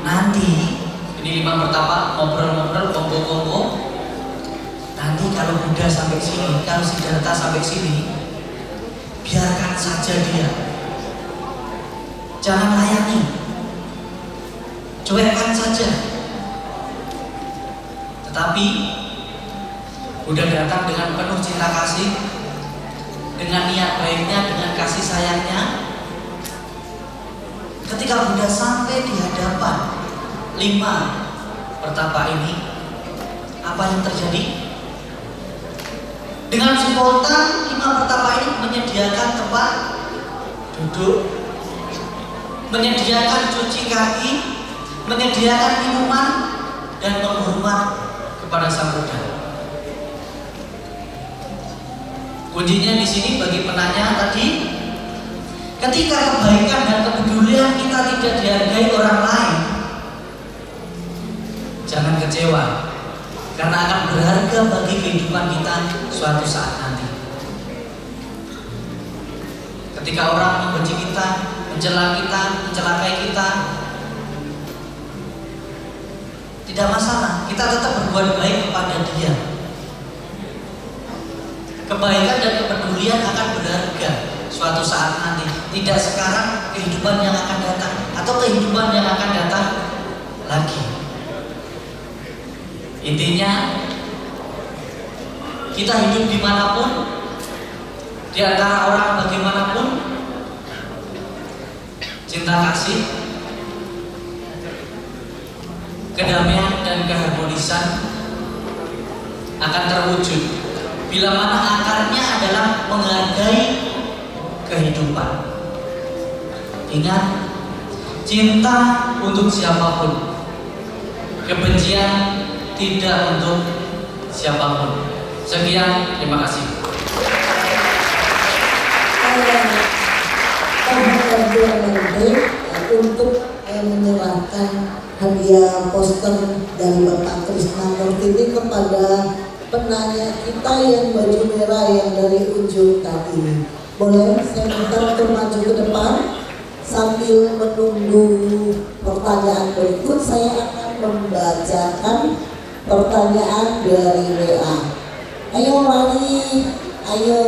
Nanti ini 5 pertama ngobrol-ngobrol, kongko-kongko. Nanti kalau Buddha sampai sini, kalau Siddhartha sampai sini, biarkan saja dia. Jangan layani, cuekkan saja. Tetapi Buddha datang dengan penuh cinta kasih, dengan niat baiknya, dengan kasih sayangnya. Ketika Buddha sampai di hadapan 5 pertapa ini, apa yang terjadi? Dengan spontan 5 pertapa ini menyediakan tempat duduk, menyediakan cuci kaki, menyediakan minuman, dan menghormat kepada Sang Buddha. Kuncinya di sini bagi penanya tadi, ketika kebaikan dan kepedulian kita tidak dihargai orang lain, jangan kecewa, karena akan berharga bagi kehidupan kita suatu saat nanti. Ketika orang membenci kita, mencela kita, mencelakai kita, tidak masalah, kita tetap berbuat baik kepada dia. Kebaikan dan kepedulian akan berharga suatu saat nanti. Tidak sekarang, kehidupan yang akan datang, atau kehidupan yang akan datang lagi. Intinya, kita hidup dimanapun, di antara orang bagaimanapun, cinta kasih, kedamaian dan keharmonisan akan terwujud bila mana akarnya adalah menghargai kehidupan. Ingat, cinta untuk siapapun, kebencian tidak untuk siapapun. Sekian, terima kasih. Untuk menyerahkan hadiah poster dari Bapak Krishnamurti ini kepada penanya kita yang baju merah yang dari ujung tadi. Boleh saya minta untuk maju ke depan sambil menunggu pertanyaan berikut. Saya akan membacakan pertanyaan dari WA. Ayo mari, ayo.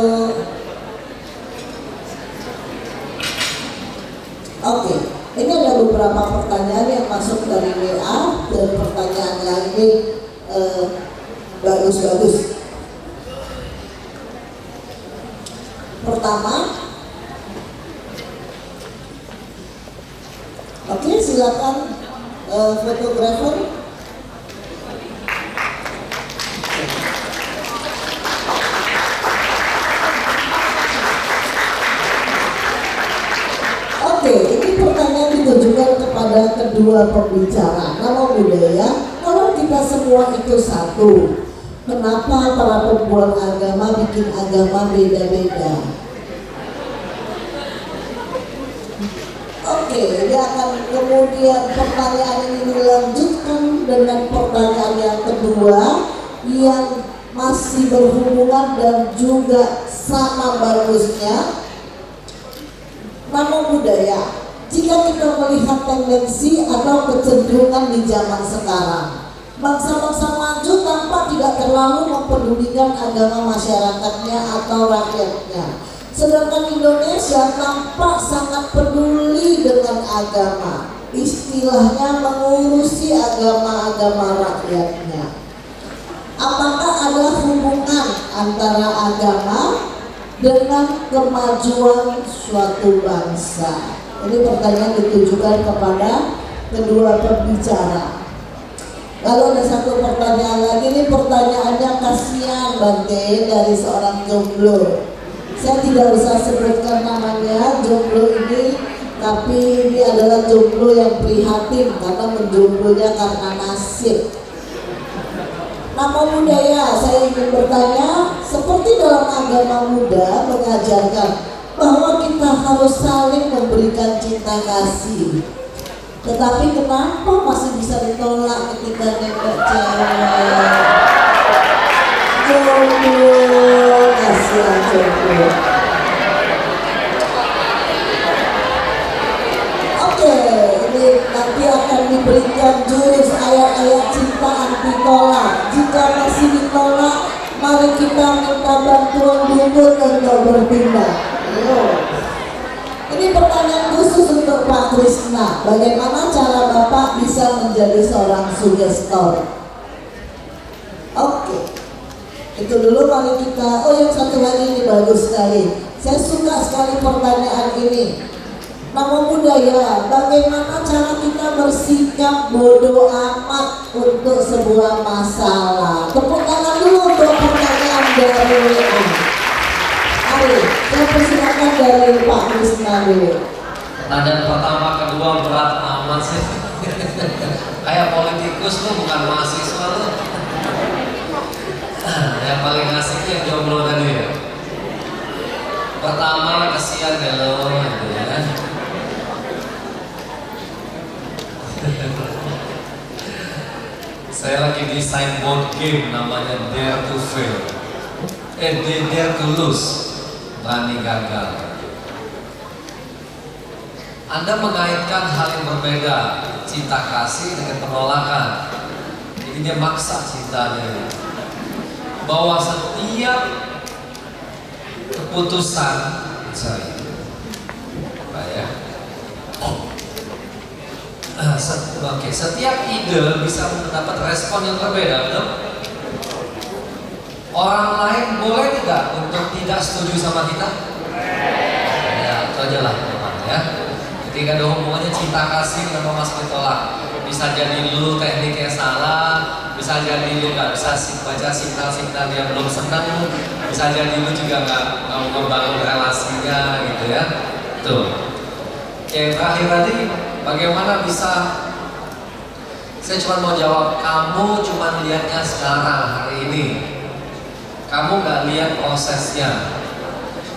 Oke, ini ada beberapa pertanyaan yang masuk dari WA dan pertanyaan yang ini bagus-bagus. Pertama, oke, silakan fotografer. Oke, ini pertanyaan ditujukan kepada kedua pembicara. Nama budaya, kalau kita semua itu satu, kenapa para pembuat agama bikin agama beda-beda? Oke, dia akan kemudian pertanyaan ini dilanjutkan dengan pertanyaan yang kedua yang masih berhubungan dan juga sama bagusnya. Nama budaya, jika kita melihat tendensi atau kecenderungan di zaman sekarang, bangsa-bangsa maju tampak tidak terlalu mempedulikan agama masyarakatnya atau rakyatnya. Sedangkan Indonesia tampak sangat peduli dengan agama. Istilahnya mengurusi agama-agama rakyatnya. Apakah ada hubungan antara agama dengan kemajuan suatu bangsa? Ini pertanyaan ditujukan kepada kedua pembicara. Lalu ada satu pertanyaan lagi, ini pertanyaannya kasihan Bante dari seorang jomblo. Saya tidak usah sebutkan namanya jomblo ini, tapi ini adalah jomblo yang prihatin karena menjomblonya karena nasib. Nama budaya, saya ingin bertanya, seperti dalam agama Buddha mengajarkan bahwa kita harus saling memberikan cinta kasih. Tetapi kenapa masih bisa ditolak ketika nembak cewek? Jomblo, kasihan jomblo. Oke, ini nanti akan diberikan jurus ayat-ayat cinta anti tolak. Jika masih ditolak, mari kita minta bantuan dukun untuk berpindah. Ini pertanyaan khusus untuk Pak Krisna. Bagaimana cara Bapak bisa menjadi seorang sugestor? Oke, itu dulu. Mari kita. Oh, yang satu lagi ini bagus sekali. Saya suka sekali pertanyaan ini. Nama budaya, bagaimana cara kita bersikap bodoh amat untuk sebuah masalah? Tepuk tangan dulu untuk pertanyaan dari WA. Mari, saya persilakan dari Pak Krisna dulu. Pertanyaan pertama, kedua berat amat sih. Kayak politikus lu, bukan mahasiswa lu. Yang paling asik yang jomblo tadi ya. Pertama, kasihan ya lo, gitu ya. Saya lagi desain board game namanya Dare to Fail. Dare to Lose. Berani gagal. Anda mengaitkan hal yang berbeda, cinta kasih dengan penolakan. Jadi dia maksa cintanya. Bahwa setiap keputusan, setiap ide bisa mendapat respon yang berbeda, betul? Orang lain boleh tidak untuk tidak setuju sama kita? Ya, itu aja lah teman ya. Ketika ada hubungannya cinta kasih dengan mas ditolak, bisa jadi dulu tekniknya salah, bisa jadi lu nggak bisa baca signal-signal dia belum senang, bisa jadi lu juga nggak mau membangun relasinya gitu ya. Tuh. Yang terakhir tadi, bagaimana bisa? Saya cuma mau jawab, kamu cuma lihatnya sekarang hari ini. Kamu nggak lihat prosesnya.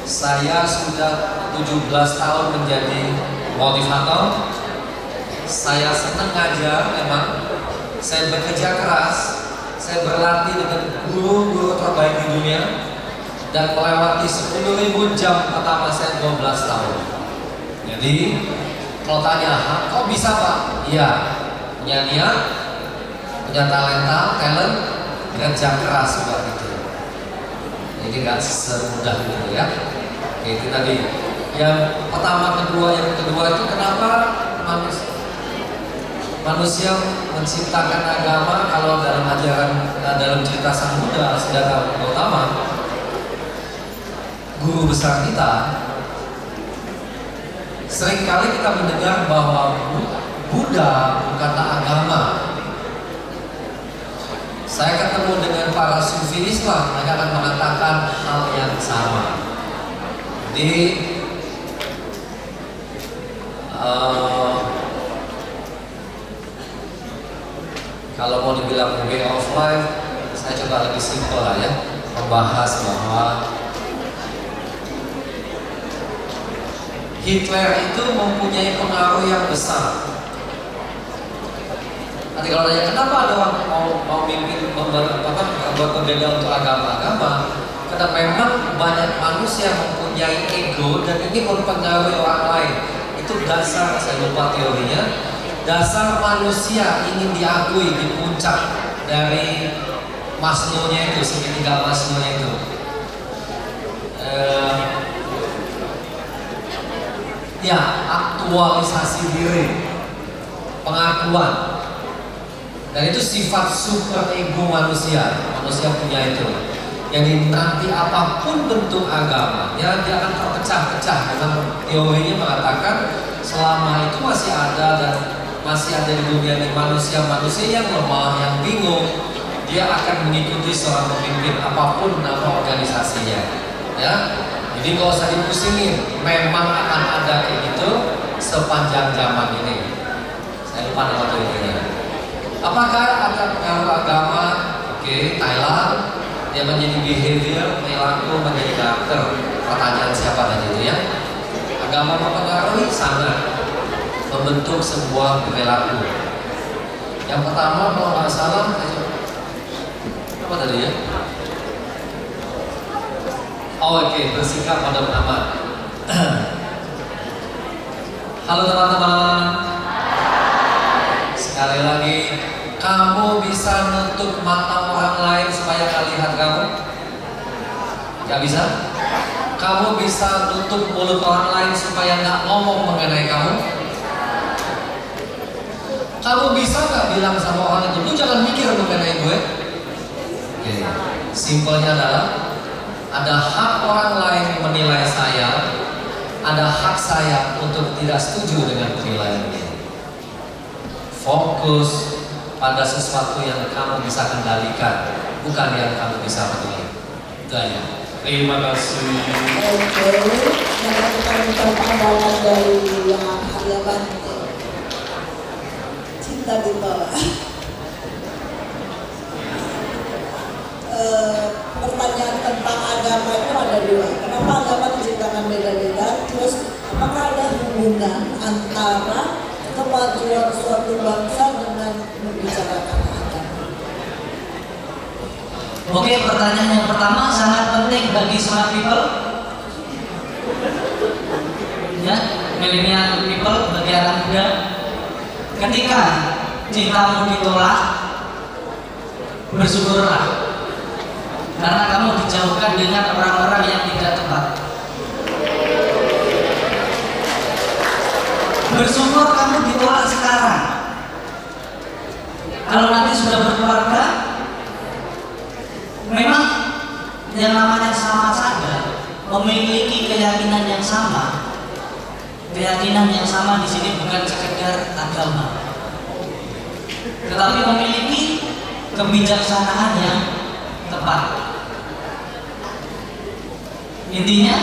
Saya sudah 17 tahun menjadi motivator. Saya senang ngajar memang. Saya bekerja keras. Saya berlatih dengan guru-guru terbaik di dunia. Dan melewati 10.000 jam pertama saya 12 tahun. Jadi, kalau tanya, kok bisa Pak? Iya, punya niat, punya talent, kerja keras juga gitu. Jadi nggak semudah gitu ya. Oke, itu tadi. Yang pertama, yang kedua itu kenapa manusia menciptakan agama kalau dalam ajaran dalam cerita Sang Buddha, Siddhartha Gautama, guru besar kita, seringkali kita mendengar bahwa Buddha bukanlah agama. Saya ketemu dengan para sufi Islam, mereka akan mengatakan hal yang sama. Jadi kalau mau dibilang way of life, saya coba lebih simpel lah ya, membahas bahwa Hitler itu mempunyai pengaruh yang besar. Nanti kalau tanya kenapa ada orang mau mimpin buat berbeda untuk agama-agama, karena memang banyak manusia mempunyai ego dan ini mempengaruhi orang lain. Itu dasar, saya lupa teorinya, dasar manusia ingin diakui di puncak dari Maslow-nya itu, segitiga Maslow-nya itu. Ya, aktualisasi diri, pengakuan. Dan itu sifat super ego manusia. Manusia punya itu. Jadi nanti apapun bentuk agamanya, dia akan terpecah-pecah. Memang teorinya mengatakan selama itu masih ada dan masih ada di dunia ini manusia-manusia yang lemah, yang bingung, dia akan mengikuti seorang pemimpin apapun nama organisasinya. Ya, jadi nggak usah dipusingin. Memang akan ada kayak gitu sepanjang zaman ini. Saya lupa nama tulisannya. Apakah ada pengaruh agama? Oke, Thailand dia menjadi behavior, perilaku menjadi karakter. Pertanyaan siapa tadi itu ya? Agama mempengaruhi sangat, membentuk sebuah perilaku. Yang pertama kalau nggak salah apa tadi ya? Oh, oke, bersikap pada amat. Halo teman-teman. Sekali lagi, kamu bisa nutup mata orang lain supaya nggak lihat kamu? Nggak bisa? Kamu bisa nutup mulut orang lain supaya nggak ngomong mengenai kamu? Kamu bisa nggak bilang sama orang itu, lu jangan mikir mengenai gue? Oke, simpelnya adalah ada hak orang lain menilai saya, ada hak saya untuk tidak setuju dengan penilaian ini. Fokus pada sesuatu yang kamu bisa kendalikan, bukan yang kamu bisa peduli. Itu aja. Terima kasih. Oke, nah kita minta pandangan dari yang Arya Bante. Cinta di bawah. Pertanyaan tentang agama itu ada dua. Kenapa agama diciptakan beda-beda? Terus apakah ada hubungan antara kemajuan suatu bangsa dengan membicarakan agama? Oke, pertanyaan yang pertama sangat penting bagi smart people, ya, millennial people, bagi anak muda. Ketika cintamu ditolak, bersyukurlah, karena kamu dijauhkan dengan orang-orang yang tidak tepat. Bersyukur kamu ditolak sekarang. Kalau nanti sudah berkeluarga, memang yang namanya sama saja, memiliki keyakinan yang sama. Keyakinan yang sama di sini bukan sekedar agama, tetapi memiliki kebijaksanaan yang tepat. Intinya,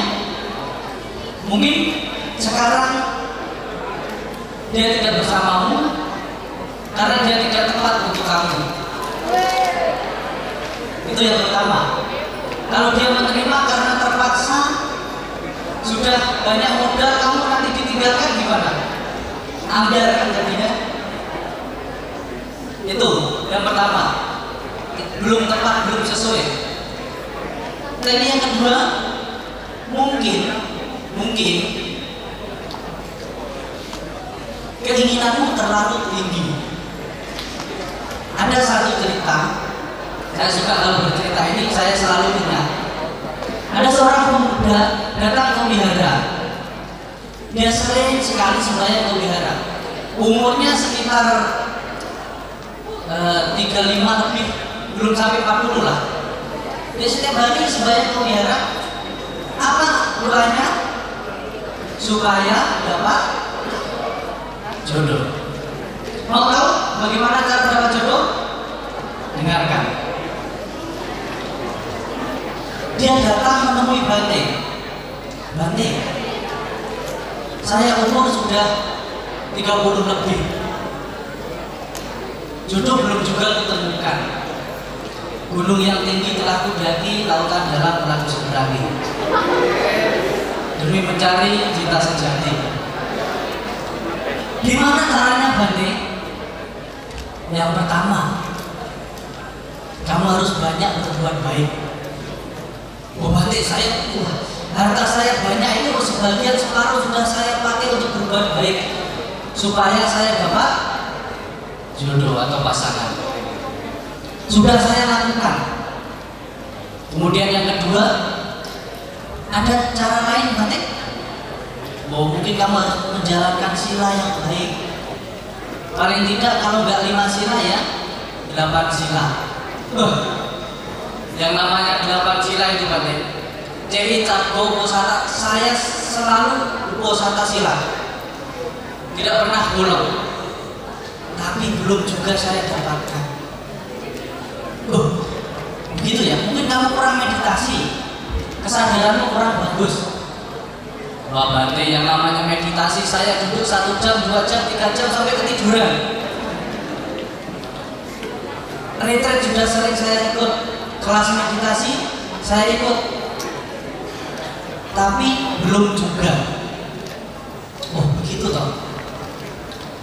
mungkin sekarang dia tidak bersamamu karena dia tidak tepat untuk kamu. Itu yang pertama. Kalau dia menerima karena terpaksa, sudah banyak modal, kamu nanti ditinggalkan gimana? Ambil kan jadinya. Itu yang pertama. Belum tepat, belum sesuai. Dan yang kedua, mungkin keinginanmu terlalu tinggi. Ada satu cerita, saya suka kalau bercerita ini, saya selalu ingat. Ada seorang pemuda datang ke wihara. Dia sering sekali sembahyang ke wihara. Umurnya sekitar 35 lebih, belum sampai 40 lah. Dia setiap hari sembahyang ke wihara. Apa doanya? Supaya dapat jodoh. Mau tahu bagaimana cara dapat jodoh? Dengarkan. Dia datang menemui Bante. Bante, saya umur sudah 30 lebih. Jodoh belum juga ditemukan. Gunung yang tinggi telah kudaki, lautan dalam telah kuseberangi. Demi mencari cinta sejati. Gimana caranya, Bante? Yang pertama, kamu harus banyak berbuat baik. Oh Bante, harta saya banyak ini, sebagian separuh sudah saya pakai untuk berbuat baik supaya saya dapat jodoh atau pasangan. Sudah saya lakukan. Kemudian yang kedua, ada cara lain, Bante? Oh, mungkin kamu harus menjalankan sila yang baik. Paling tidak kalau nggak 5 sila ya 8 sila. Yang namanya 8 sila itu, Bante. Jadi Posata, saya selalu Posata sila. Tidak pernah bolong. tapi belum juga saya dapatkan. Oh, begitu ya? Mungkin kamu kurang meditasi, kesadaranmu kurang bagus. Wah, berarti yang namanya meditasi saya duduk 1 jam, 2 jam, 3 jam sampai ketiduran. Retreat sudah sering saya ikut, kelas meditasi saya ikut, tapi belum juga. Oh, begitu toh?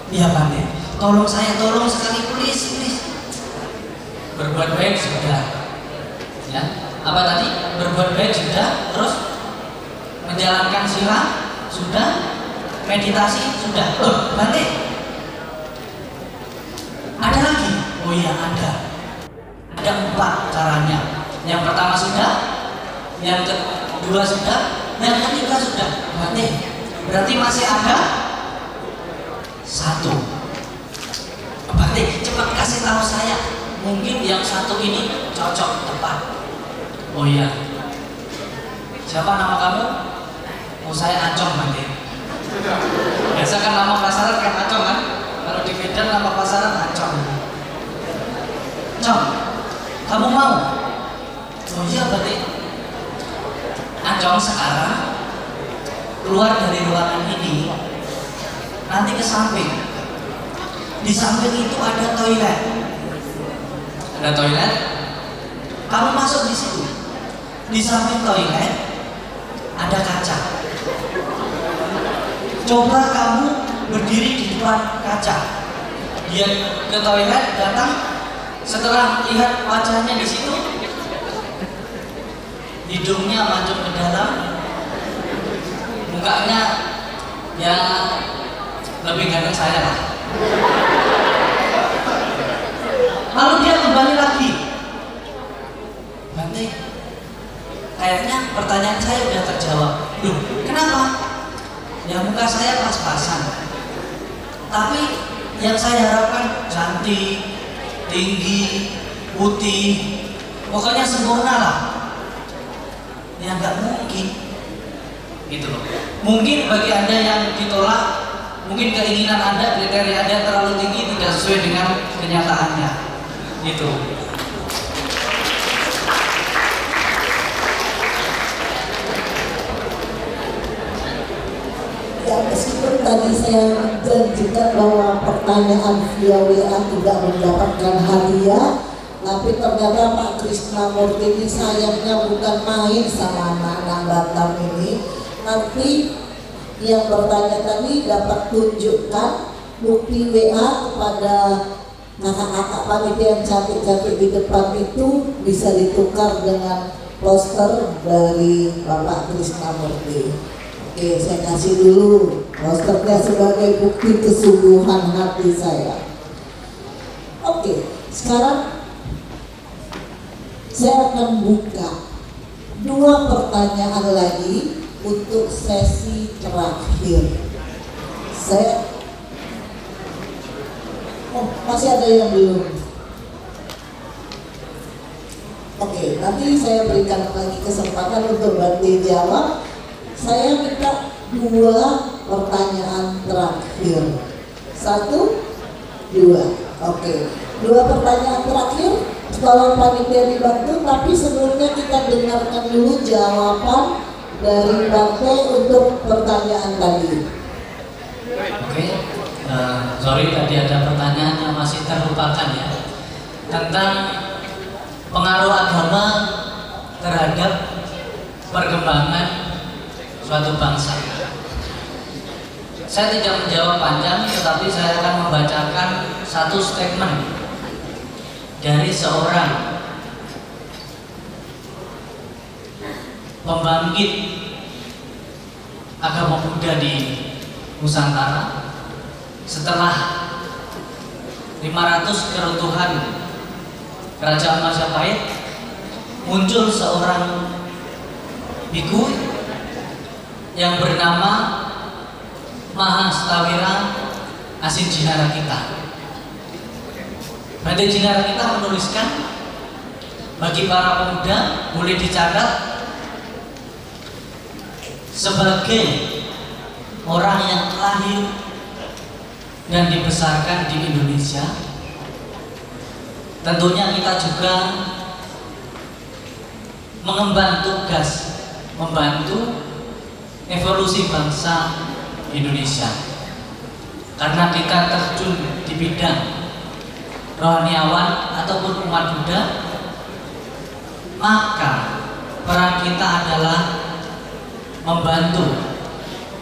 Iya Bante, tolong sekali please. Berbuat baik sudah, ya. Apa tadi? Berbuat baik sudah, terus menjalankan sila sudah, meditasi sudah. Oh, Bante, ada lagi? Oh iya ada 4 caranya. Yang pertama sudah, yang kedua sudah, yang ketiga sudah. Berarti masih ada 1. Bante, cepat kasih tahu saya. Mungkin yang 1 ini cocok, tepat. Oh iya. Siapa nama kamu? Oh saya Acong, Bante. Biasa kan nama pasaran kan Acong kan? Kalau di Medan nama pasaran Acong. Acong, kamu mau? Oh iya Bante. Acong sekarang keluar dari ruangan ini, nanti ke samping. Di samping itu ada toilet. Ada toilet. Kamu masuk di situ. Di samping toilet ada kaca. Coba kamu berdiri di depan kaca. Dia ke toilet datang, setelah lihat wajahnya di situ, hidungnya mancung ke dalam, mukanya ya lebih ganteng saya lah. Lalu dia kembali lagi. Bante, kayaknya pertanyaan saya udah terjawab. Loh, kenapa? Ya muka saya pas-pasan, tapi yang saya harapkan cantik, tinggi, putih, pokoknya sempurna lah. Ya nggak mungkin gitu loh. Mungkin bagi Anda yang ditolak, mungkin keinginan Anda, kriteria Anda terlalu tinggi, tidak sesuai dengan kenyataannya gitu. Ya, meskipun tadi saya janjikan bahwa pertanyaan via WA tidak mendapatkan hadiah, tapi ternyata Pak Krishnamurti ini sayangnya bukan main sama anak-anak Batam ini. Nanti yang bertanya tadi dapat tunjukkan bukti WA kepada kakak-kakak panitia yang cantik-cantik di depan itu, bisa ditukar dengan poster dari Bapak Krishnamurti. Oke, saya kasih dulu posternya sebagai bukti kesungguhan hati saya. Oke, sekarang saya akan buka 2 pertanyaan lagi untuk sesi terakhir. Masih ada yang belum? Oke, nanti saya berikan lagi kesempatan untuk Bante jawab. Saya minta 2 pertanyaan terakhir. 1, 2. Oke, 2 pertanyaan terakhir. Tolong panitia dibantu, tapi sebelumnya kita dengarkan dulu jawaban dari Bante untuk pertanyaan tadi. Oke, sorry tadi ada pertanyaan yang masih terlupakan ya, tentang pengaruh agama terhadap perkembangan suatu bangsa. Saya tidak menjawab panjang, tetapi saya akan membacakan satu statement dari seorang pembangkit agama Buddha di Nusantara. Setelah 500 keruntuhan Kerajaan Majapahit, muncul seorang biku yang bernama Mahastawira Asinjinarakita. Bante Jinarakita menuliskan, bagi para pemuda boleh dicatat sebagai orang yang lahir dan dibesarkan di Indonesia. Tentunya kita juga mengemban tugas membantu evolusi bangsa Indonesia, karena kita terjun di bidang rohaniawan ataupun umat Buddha, maka peran kita adalah membantu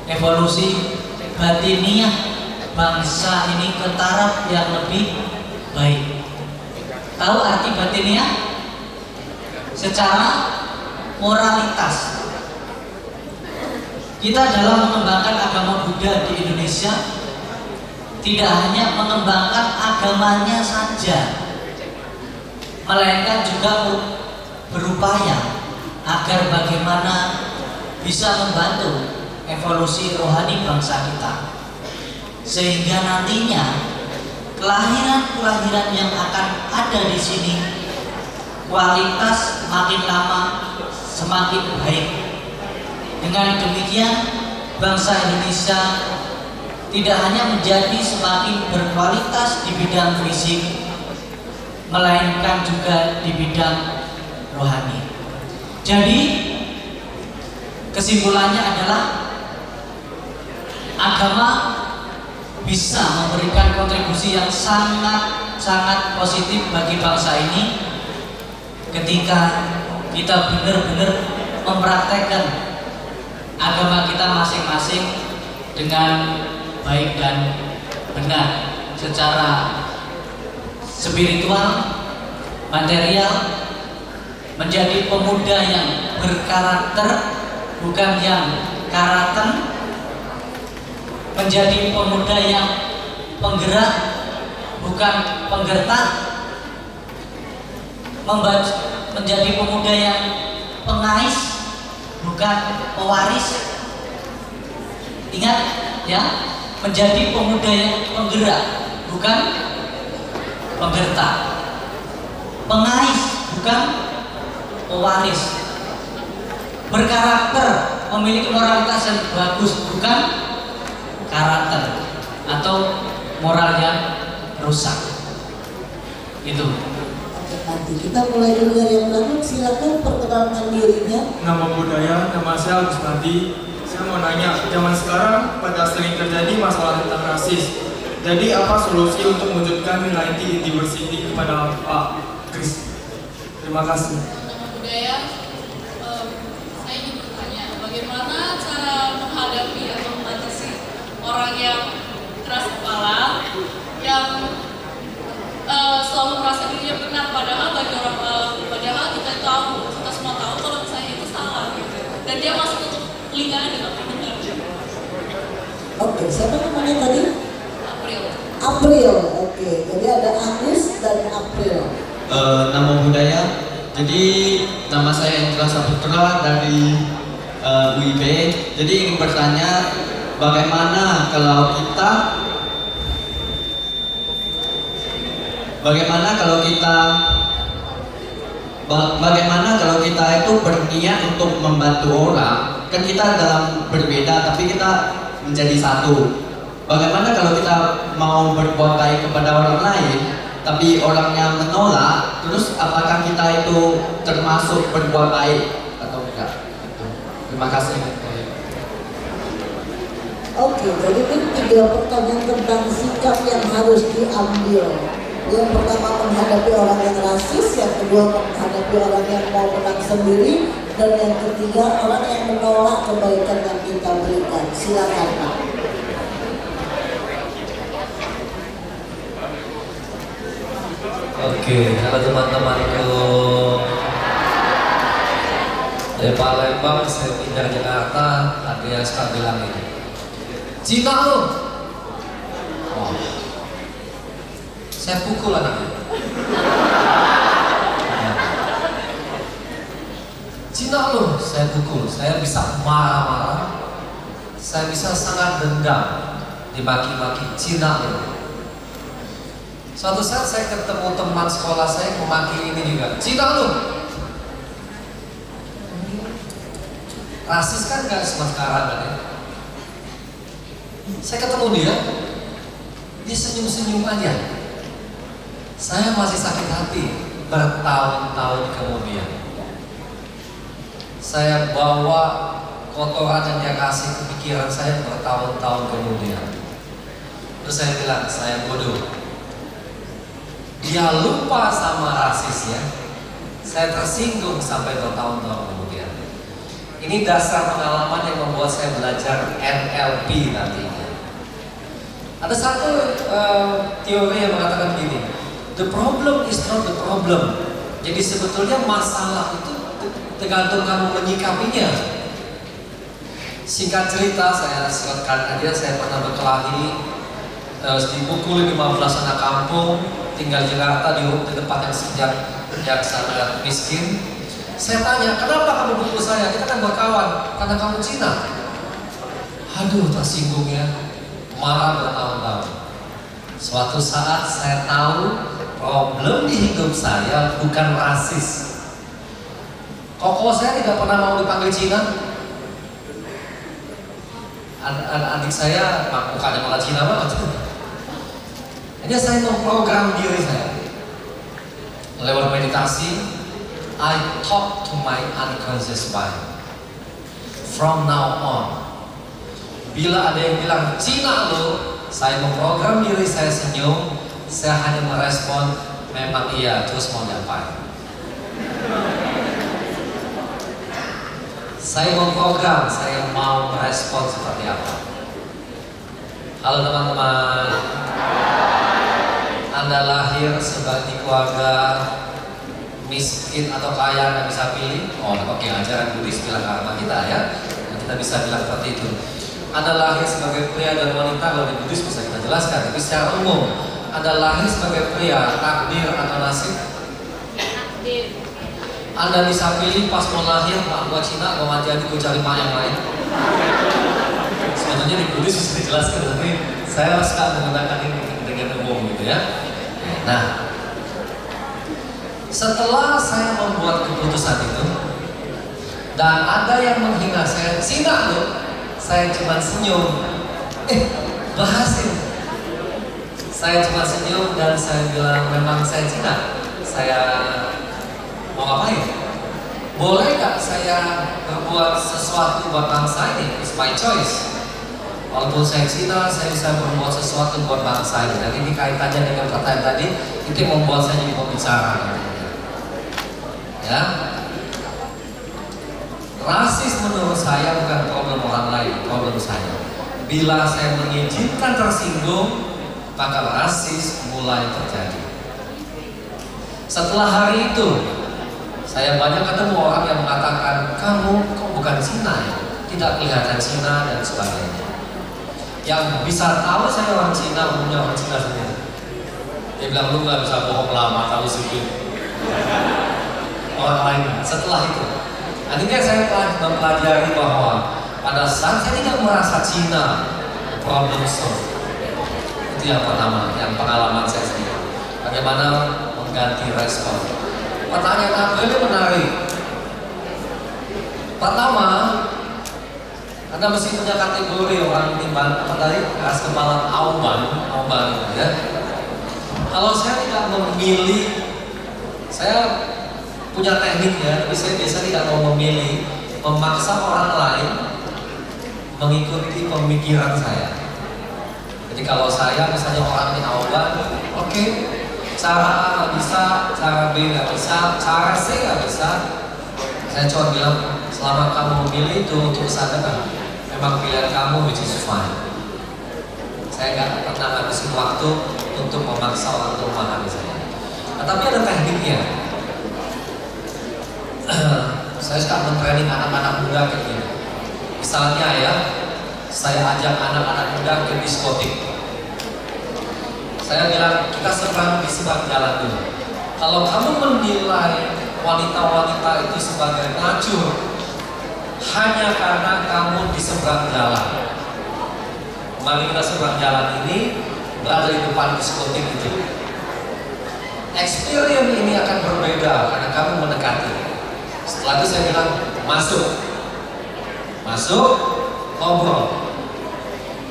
evolusi batiniah bangsa ini ke taraf yang lebih baik. Tahu arti batiniah? Secara moralitas, kita dalam mengembangkan agama Buddha di Indonesia tidak hanya mengembangkan agamanya saja, melainkan juga berupaya agar bagaimana bisa membantu evolusi rohani bangsa kita, sehingga nantinya kelahiran-kelahiran yang akan ada di sini kualitas makin lama semakin baik. Dengan demikian, bangsa Indonesia tidak hanya menjadi semakin berkualitas di bidang fisik, melainkan juga di bidang rohani. Jadi, kesimpulannya adalah agama bisa memberikan kontribusi yang sangat positif bagi bangsa ini ketika kita benar-benar mempraktekkan agama kita masing-masing dengan baik dan benar secara spiritual, material, menjadi pemuda yang berkarakter, bukan yang karakter, menjadi pemuda yang penggerak, bukan penggertak, menjadi pemuda yang pengais, bukan pewaris. Ingat ya, menjadi pemuda yang penggerak, bukan penggertak, pengais, bukan pewaris, berkarakter, memiliki moralitas yang bagus, bukan karakter atau moral yang rusak. Itu. Nanti kita mulai dulu dari yang belakang. Silakan perkenalkan dirinya. Nama budaya, nama saya Agus Nadi. Saya mau nanya, zaman sekarang pada sering terjadi masalah tentang rasis. Jadi apa solusi untuk mewujudkan nilai diversity kepada Pak Kris? Terima kasih. Nama budaya, saya ingin bertanya, bagaimana cara menghadapi atau mengatasi orang yang keras kepala, yang selalu merasa dirinya benar, padahal kita tahu, kita semua tahu kalau misalnya itu salah, gitu. Dan dia masih tutup telinganya dengan mendengar. Oke, siapa namanya tadi? April. April. Oke, jadi ada Agus dan April. Nama budaya. Jadi nama saya Indra Saputra dari UIB. Jadi ingin bertanya, bagaimana kalau kita itu berniat untuk membantu orang? Kan kita dalam berbeda tapi kita menjadi satu. Bagaimana kalau kita mau berbuat baik kepada orang lain tapi orangnya menolak, terus apakah kita itu termasuk berbuat baik atau tidak? Terima kasih. Oke, jadi ini 3 pertanyaan tentang sikap yang harus diambil. Yang pertama menghadapi orang yang rasis, yang kedua menghadapi orang yang mau menang sendiri, dan yang ketiga orang yang menolak kebaikan yang kita berikan. Silakan Pak. Oke, halo teman-temanku dari Palembang, saya pindah Jakarta. Ada yang suka bilang ini, Cina lo. Wah, saya pukul anaknya. Cina lo, saya pukul. Saya bisa marah-marah. Saya bisa sangat dendam dimaki-maki Cina lo. Suatu saat saya ketemu teman sekolah saya memaki ini juga, Cina lu. Rasis kan gak cuma sekarang kan ya. Saya ketemu dia, Dia senyum-senyum aja. Saya masih sakit hati bertahun-tahun kemudian. Saya bawa kotoran yang dia kasih ke pikiran saya bertahun-tahun kemudian. Terus saya bilang, saya bodoh. Dia lupa sama rasisnya. Saya tersinggung sampai bertahun-tahun kemudian. Ini dasar pengalaman yang membuat saya belajar NLP nantinya. Ada satu teori yang mengatakan begini, the problem is not the problem. Jadi sebetulnya masalah itu tergantung kamu menyikapinya. Singkat cerita, saya singkatkan aja, saya pernah berkelahi, dipukul 15 anak kampung, tinggal di Jakarta di tempat yang sangat miskin. Saya tanya, kenapa kamu pukul saya? Kita kan berkawan, karena kamu Cina. Aduh, tersinggung ya, marah bertahun-tahun. Suatu saat saya tahu problem di hidup saya bukan rasis. Koko saya tidak pernah mau dipanggil Cina. Adik saya bukannya malah Cina banget. Jadi saya memprogram diri saya lewat meditasi. I talk to my unconscious mind. From now on, bila ada yang bilang Cina lo, saya memprogram diri saya senyum. Saya hanya merespon memang iya, terus mau diapain. Saya memprogram, saya mau merespon seperti apa. Halo teman-teman, Anda lahir sebagai keluarga miskin atau kaya, Anda bisa pilih. Oh, oke, ajaran Buddhis bilang karma kita ya. Kita bisa bilang seperti itu. Anda lahir sebagai pria dan wanita, kalau di Buddhis bisa kita jelaskan. Tapi secara umum, Anda lahir sebagai pria, takdir atau nasib? Takdir. Anda bisa pilih pas mau lahir, mak gua Cina, gua mati aja, gua cari mak yang lain. Sebenarnya di Buddhis bisa dijelaskan, tapi saya suka menggunakan ini dengan umum gitu ya. Nah, setelah saya membuat keputusan itu, dan ada yang menghina saya, Cina loh, saya cuma senyum. Berhasil. Saya cuma senyum dan saya bilang memang saya Cina. Saya mau ngapain? Boleh gak saya berbuat sesuatu buat bangsa ini? It's my choice. Walaupun saya Cina, saya bisa berbuat sesuatu buat bangsa ini. Dan ini kaitannya dengan pertanyaan tadi, itu yang membuat saya jadi pembicara. Ya, rasis menurut saya bukan problem orang lain, problem saya. Bila saya mengizinkan tersinggung, maka rasis mulai terjadi. Setelah hari itu, saya banyak ketemu orang yang mengatakan, kamu kok bukan Cina ya? Tidak kelihatan Cina dan sebagainya. Yang bisa tahu saya orang Cina, umumnya orang Cina sendiri. Dia bilang, lu gak bisa bohong lama, tahu sedikit. Orang lain. Setelah itu, akhirnya saya mempelajari bahwa pada saat saya tidak merasa Cina, problem solved. Itu yang pertama, yang pengalaman saya sendiri. Bagaimana mengganti respon. Pertanyaan apa ini menarik. Pertama, Anda mesti punya kategori orang ini apa tadi? Keras kepala auban ya. Kalau saya tidak memilih, saya punya tekniknya, tapi saya biasa tidak mau memilih, memaksa orang lain mengikuti pemikiran saya. Jadi kalau saya misalnya orang ini auban, oke. Cara A nggak bisa, cara B nggak bisa, cara C nggak bisa. Saya cuma bilang, selama kamu memilih itu untuk sadar, memang pilihan kamu which is fine. Saya nggak pernah ngabisin waktu untuk memaksa orang untuk memahami saya. Nah, tapi ada tekniknya. Saya suka men-training anak-anak muda kayak gini. Misalnya ya, saya ajak anak-anak muda ke diskotik. Saya bilang, kita seberang di seberang jalan dulu. Kalau kamu menilai wanita-wanita itu sebagai pelacur hanya karena kamu di seberang jalan, mari kita seberang jalan ini berada di depan diskotik itu. Experience ini akan berbeda karena kamu mendekati. Setelah itu saya bilang, masuk, ngobrol.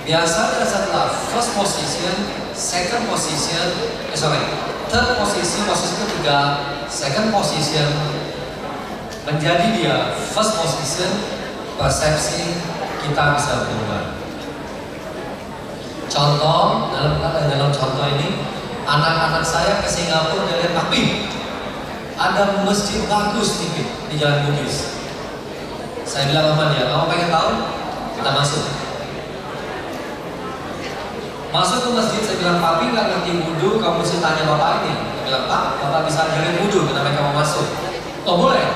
Biasanya setelah first position, second position, third position, posisi ketiga, second position menjadi dia first position, persepsi kita bisa berubah. Contoh dalam contoh ini, anak-anak saya ke Singapura dari Papi, ada masjid bagus nih di Jalan Bugis. Saya bilang sama dia, kamu pengen tahu? Kita masuk. Masuk ke masjid, saya bilang, Papi nggak ngerti wudhu, kamu mesti tanya bapak ini. Saya bilang, Pak, bapak bisa ajarin wudhu, kenapa kamu masuk? Oh boleh.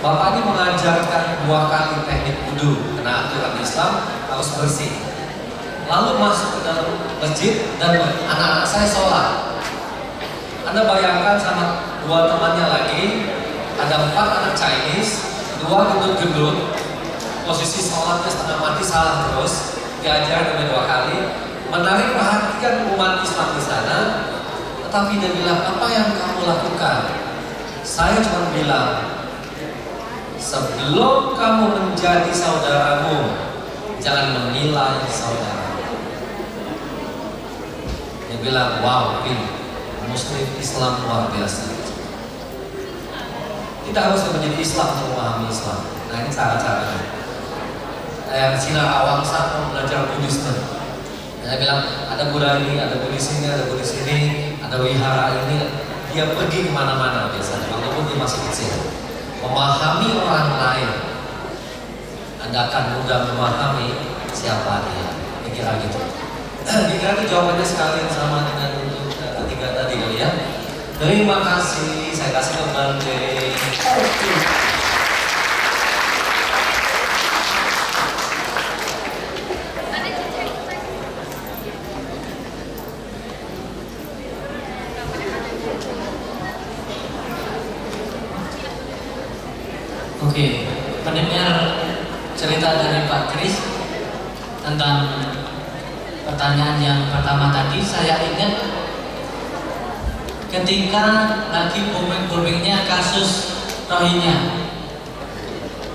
Bapak ini mengajarkan 2 kali teknik wudhu, karena aturan Islam harus bersih. Lalu masuk ke dalam masjid dan anak-anak saya sholat. Anda bayangkan sama 2 temannya lagi, ada 4 anak Chinese, 2 gendut-gendut, posisi sholatnya setengah mati salah terus, diajar 2 kali, menarik perhatian umat Islam di sana. Tetapi dia bilang, apa yang kamu lakukan? Saya cuma bilang, sebelum kamu menjadi saudaramu, jangan menilai saudara. Dia bilang, wow, Muslim Islam luar biasa. Kita harus menjadi Islam untuk memahami Islam. Nah ini cara-caranya. Yang Cina awang saat mau belajar Buddhisme, dia bilang ada Buddha ini, ada Buddhis ini, ada Buddhis ini, ada wihara ini. Dia pergi kemana-mana biasanya, walaupun dia masih kecil. Memahami orang lain, Anda akan mudah memahami siapa dia. Kira gitu. Kira jawabannya sekalian sama dengan ketiga tadi kali ya. Terima kasih, saya kasih kembali. Oke, pendengar cerita dari Pak Kris tentang pertanyaan yang pertama tadi, saya ingat ketika lagi booming-boomingnya kasus Rohingya.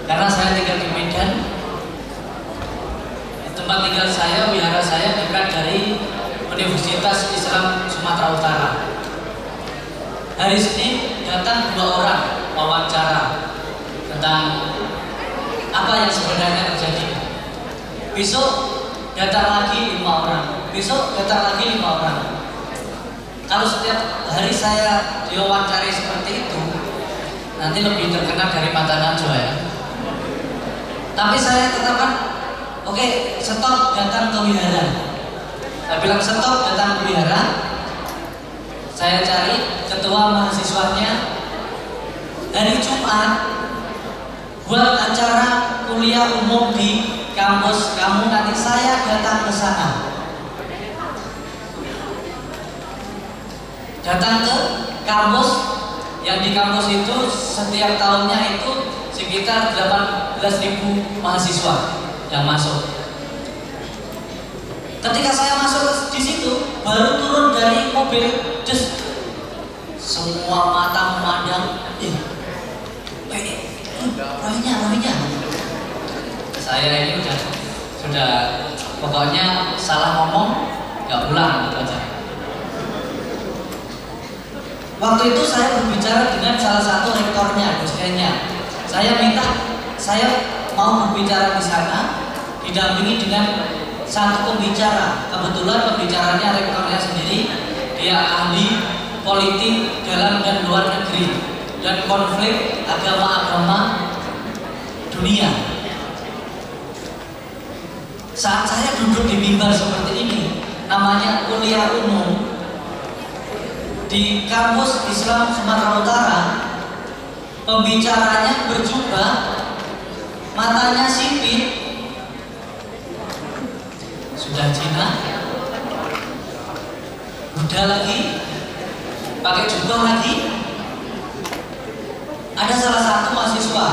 Karena saya tinggal di Medan, tempat tinggal saya, wihara saya dekat dari Universitas Islam Sumatera Utara. Hari Senin datang 2 orang wawancara tentang apa yang sebenarnya terjadi. Besok datang lagi 5 orang, besok datang lagi 5 orang. Kalau setiap hari saya diwawancari seperti itu, nanti lebih terkenal dari mata najwa ya. Tapi saya tetapkan, oke, stop datang ke wihara. Saya bilang stop datang ke wihara. Saya cari ketua mahasiswanya. Hari Jumat buat acara kuliah umum di kampus kamu, nanti saya datang ke sana. Datang ke kampus, yang di kampus itu setiap tahunnya itu sekitar 18.000 mahasiswa yang masuk. Ketika saya masuk di situ, baru turun dari mobil, semua mata memandang, Rohingya. Saya ini sudah pokoknya salah ngomong nggak pulang gitu aja. Waktu itu saya berbicara dengan salah satu rektornya, dosennya. Saya minta, saya mau berbicara di sana, didampingi dengan satu pembicara. Kebetulan pembicaranya rektornya sendiri, dia ahli politik dalam dan luar negeri dan konflik agama-agama dunia. Saat saya duduk di mimbar seperti ini, namanya kuliah umum di kampus Islam Sumatera Utara, pembicaranya berjubah, matanya sipit, sudah Cina, Buddha lagi, pakai jubah lagi. Ada salah satu mahasiswa,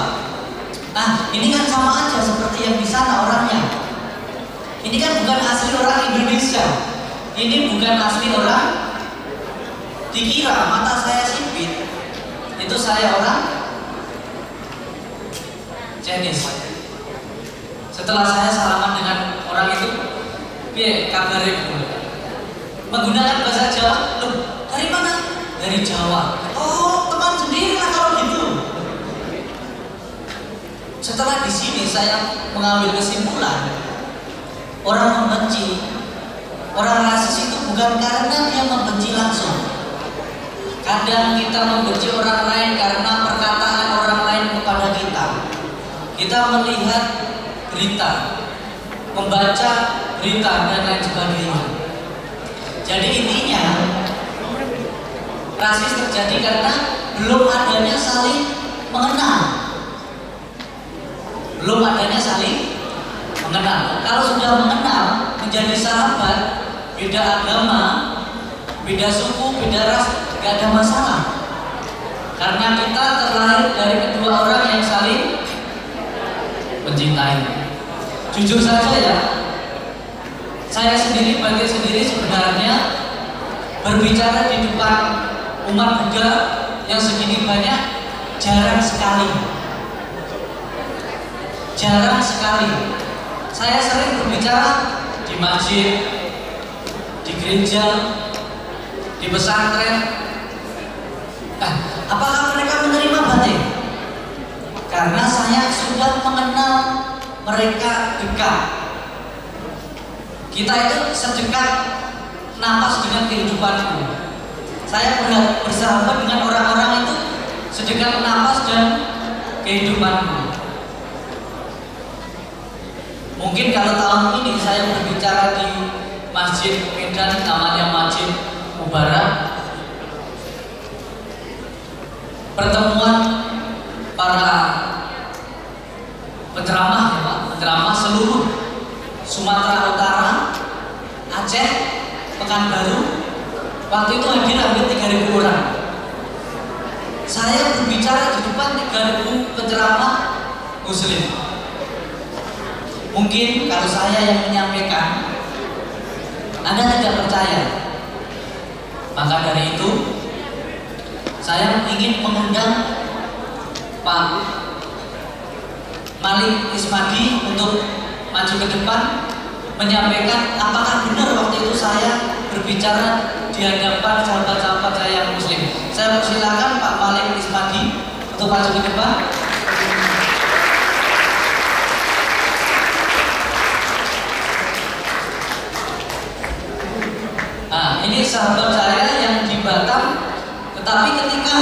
ini kan sama aja seperti yang di sana orangnya. Ini kan bukan asli orang Indonesia, ini bukan asli orang. Dikira mata saya sipit, itu saya orang Chinese. Setelah saya salaman dengan orang itu, kabar itu menggunakan bahasa Jawa. Loh, dari mana? Dari Jawa. Oh, teman sendiri lah kalau gitu. Setelah di sini saya mengambil kesimpulan, orang membenci, orang rasis itu bukan karena dia membenci langsung. Kadang kita membenci orang lain karena perkataan orang lain kepada kita. Kita melihat berita, membaca berita dan lain sebagainya. Jadi intinya rasis terjadi karena belum adanya saling mengenal. Belum adanya saling mengenal. Kalau sudah mengenal, menjadi sahabat, beda agama, beda suku, beda ras, gak ada masalah. Karena kita terlahir dari kedua orang yang saling mencintai. Jujur saja ya, saya sendiri bagi sendiri sebenarnya berbicara di depan umat Buddha yang segini banyak jarang sekali. Jarang sekali. Saya sering berbicara di masjid, di gereja, di pesantren. Apakah mereka menerima batik? Karena saya sudah mengenal mereka dekat. Kita itu sedekat napas dengan kehidupanku. Saya bersahabat dengan orang-orang itu sedekat napas dan kehidupanku. Mungkin kalau tahun ini saya berbicara di Masjid Medan, namanya Masjid Mubarak, pertemuan para penceramah, ya Pak, penceramah seluruh Sumatera Utara, Aceh, Pekanbaru, waktu itu hadir hampir 3.000 orang. Saya berbicara di depan 3.000 penceramah Muslim. Mungkin kalau saya yang menyampaikan, Anda tidak percaya. Maka dari itu, saya ingin mengundang Pak Malik Ismadi untuk maju ke depan menyampaikan apakah benar waktu itu saya berbicara di hadapan sahabat-sahabat saya yang Muslim. Saya persilakan Pak Malik Ismadi untuk maju ke depan. Nah, ini sahabat saya yang di Batam, tetapi ketika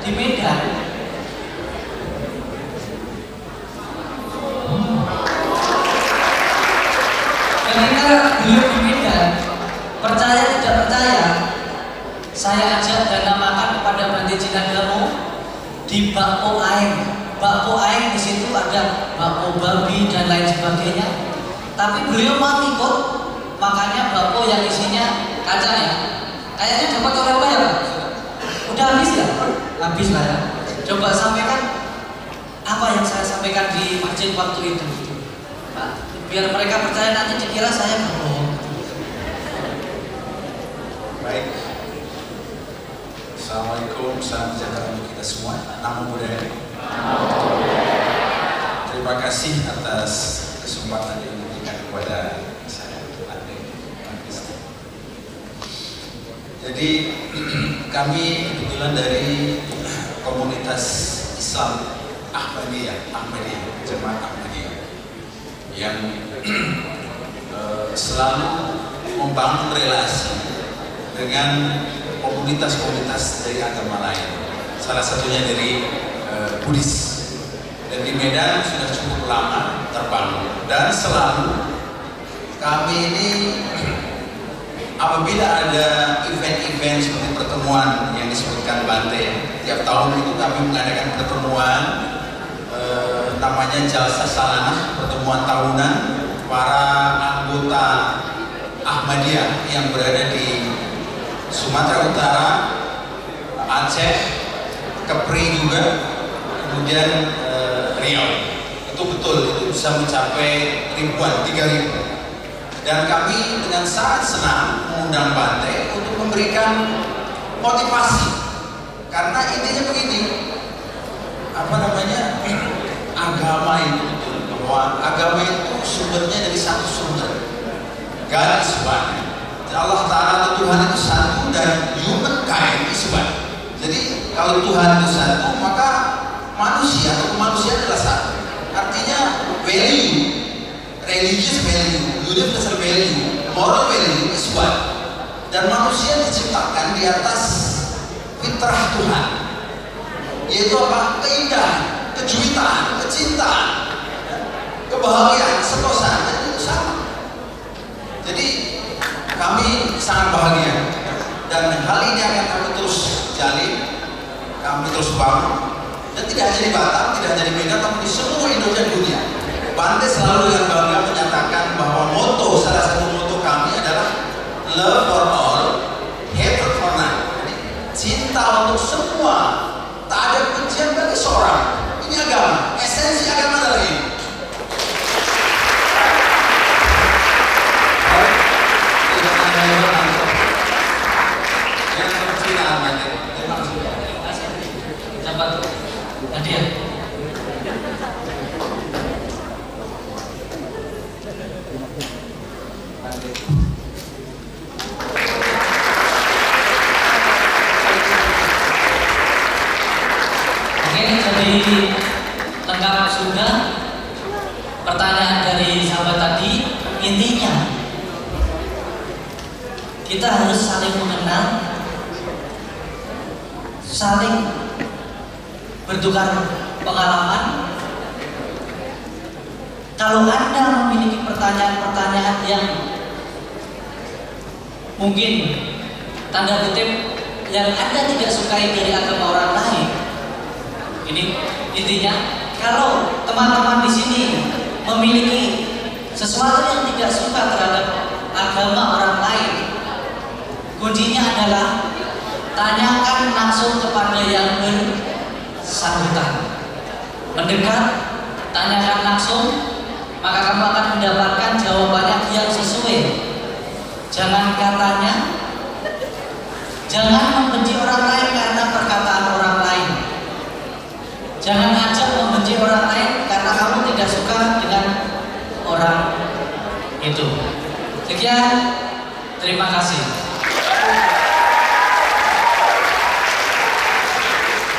di Medan, ketika beliau di Medan, percaya tidak percaya, saya ajak dan namakan kepada Bante Cinanggamu di bakpo aing. Bakpo aing di situ ada bakpo babi dan lain sebagainya. Tapi beliau mau ikut, makanya bakpo yang isinya kaca ya. Kayaknya dapat oleh apa ya Pak? Udah habis ya? Habis lah ya. Coba sampaikan apa yang saya sampaikan di masjid waktu itu, Pak. Biar mereka percaya, nanti dikira saya berbohong. Baik. Assalamualaikum, salam sejahtera untuk kita semua. Namo Buddhaya. Terima kasih atas kesempatan yang diberikan kepada saya. Jadi kami kebetulan dari komunitas Islam Ahmadiyah, Jemaah Ahmadiyah, yang selalu membangun relasi dengan komunitas-komunitas dari agama lain. Salah satunya dari Buddhis. Dan di Medan sudah cukup lama terbangun. Dan selalu kami ini apabila ada event-event seperti pertemuan yang disebutkan Bante, tiap tahun itu kami mengadakan pertemuan namanya Jalsa Salanah, pertemuan tahunan para anggota Ahmadiyah yang berada di Sumatera Utara, Aceh, Kepri juga, kemudian Riau. Itu betul, itu bisa mencapai ribuan, 3.000. Dan kami dengan sangat senang mengundang Bante untuk memberikan motivasi. Karena intinya begini, agama itu betul, bahwa agama itu sumbernya dari satu sumber. God is one. Allah Ta'ala atau Tuhan itu satu dan humankind is one. Jadi kalau Tuhan itu satu, maka manusia atau kemanusiaan adalah satu. Artinya value, religious value, universal value, moral value is one. Dan manusia diciptakan di atas fitrah Tuhan, yaitu apa? Keindahan, kejuitaan, kecintaan, kebahagiaan, sentosa, dan itu sama. Jadi kami sangat bahagia dan hal ini akan kami terus jalin, kami terus bangun, dan tidak hanya di Batam, tidak hanya di Medan, tapi di seluruh Indonesia dan dunia. Bante selalu dengan bangga menyatakan bahwa moto, salah satu moto kami adalah love for all, hatred for none. Cinta untuk semua, tak ada kebencian bagi seorang. Ini agama, esensi agama adalah ini. Dapat hadiah. Oke, jadi lengkap sudah pertanyaan dari sahabat tadi. Intinya kita harus saling mengenal, saling bertukar pengalaman. Kalau Anda memiliki pertanyaan-pertanyaan yang mungkin tanda kutip yang Anda tidak sukai dari agama orang lain, ini intinya kalau teman-teman di sini memiliki sesuatu yang tidak suka terhadap agama orang lain, kuncinya adalah tanyakan langsung kepada yang bersangkutan. Mendekat, tanyakan langsung, maka kamu akan mendapatkan jawabannya yang sesuai. Jangan katanya, jangan membenci orang lain karena perkataan orang lain. Jangan ajak membenci orang lain karena kamu tidak suka dengan orang itu. Sekian, terima kasih.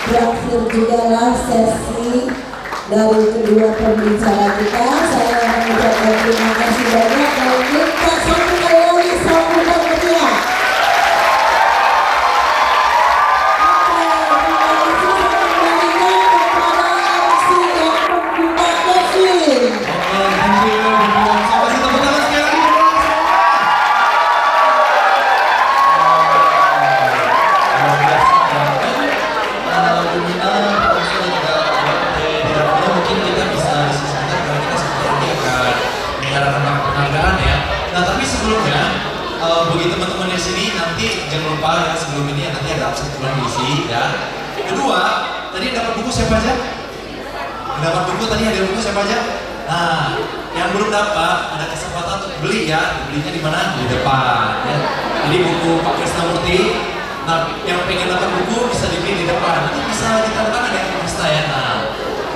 Berakhir jugalah sesi dari kedua pembicara kita. Saya mengucapkan terima kasih banyak dan minta satu kali lagi sambutan meriah. Bagi teman-teman di sini nanti jangan lupa ya, sebelum ini nanti ada absen bulan diisi ya. Kedua, tadi dapat buku siapa aja? Dapat buku tadi, ada buku siapa aja? Nah, yang belum dapat ada kesempatan untuk beli ya. Belinya di mana? Di depan ya. Jadi buku Pak Krisnamurti. Nah, yang pengen dapat buku bisa dibeli di depan. Nanti bisa ditandatangan ya Pak Krisna ya. Nah,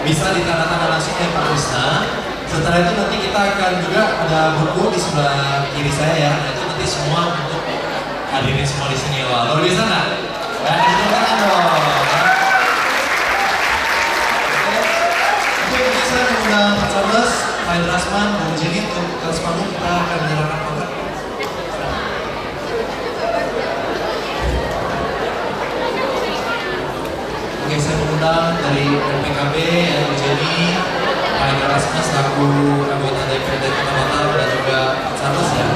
bisa ditandatangan langsung ya Pak Krisna. Setelah itu nanti kita akan juga ada buku di sebelah kiri saya ya. Itu nanti semua untuk hadirin semua di sini. Wah, luar biasa nggak? Dan itu tangan dong. Oke, mungkin saya mengundang Pak Charles, Pak Indrasman, Bung Jenny untuk kelas panggung kita akan menyerahkan pangkat. Oke, saya mengundang dari PKB, Bung Jenny, Pak Indrasman selaku anggota DPRD Kota Batam dan juga Pak Charles ya.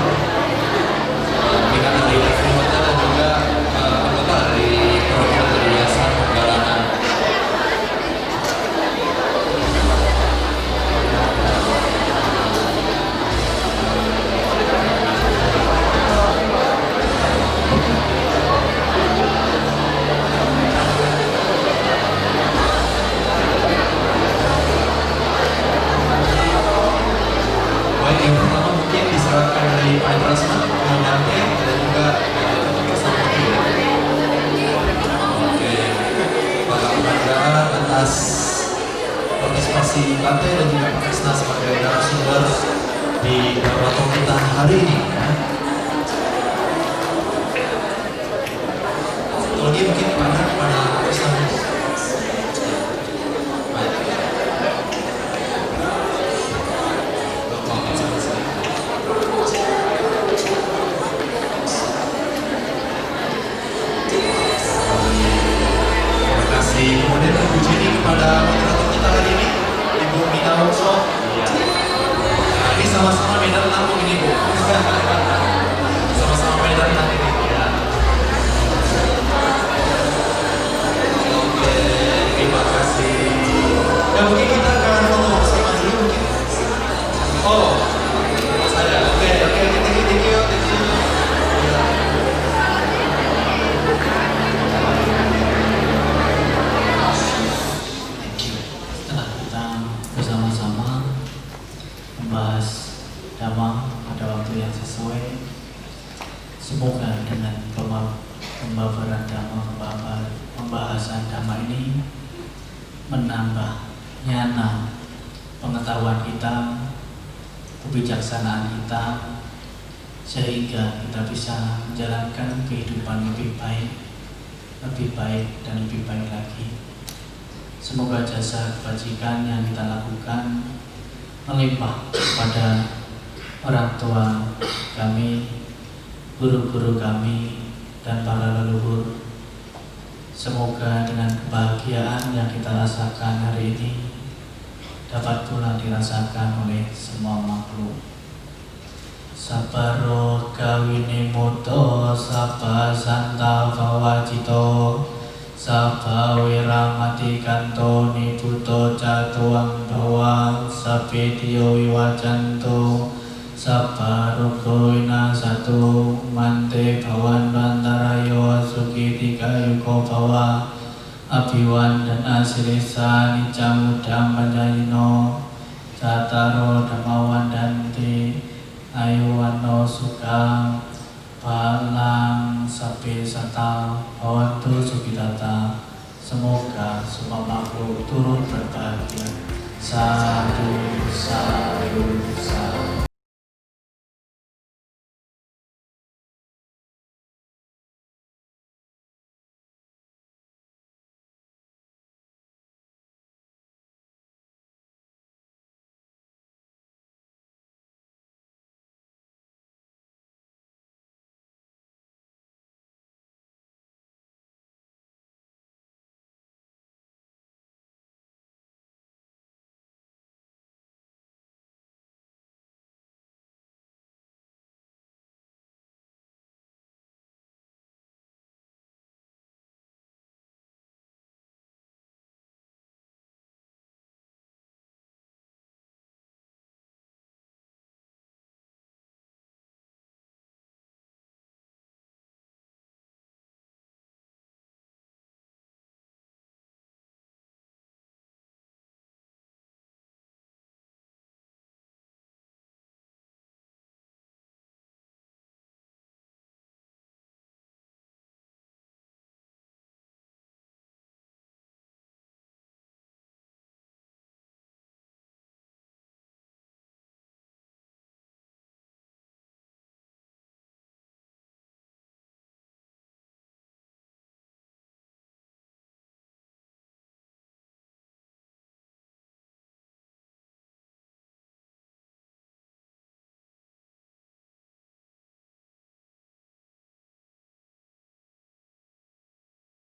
Kita dari Kota dan juga anggota dari program dari Yayasan Penggalangan. Baik, yang pertama mungkin diserahkan dari Pak Indrasman, Bante, dan juga Oke, Pak Penghargaan atas partisipasi Bante dan juga Pak Krisna sebagai narasumber di Baroto kita hari ini. membahas dhamma pada waktu yang sesuai. Semoga dengan pembahasan dhamma ini menambah nyana pengetahuan kita, kebijaksanaan kita, sehingga kita bisa menjalankan kehidupan lebih baik dan lebih baik lagi. Semoga jasa kebajikan yang kita lakukan melimpah kepada orang tua kami, guru-guru kami, dan para leluhur. Semoga dengan kebahagiaan yang kita rasakan hari ini dapat pula dirasakan oleh semua makhluk. Sabaro kawini muto, sabba santa bawajito, sabba wiramati kanto niputo jatuang bawang, sabbe tiyo wiwajanto, sabba rukoina satu mante bawan bantarayo suki tiga yuko bawa, abiwan dan asilisa nicamudam panjayino, cataro dhamma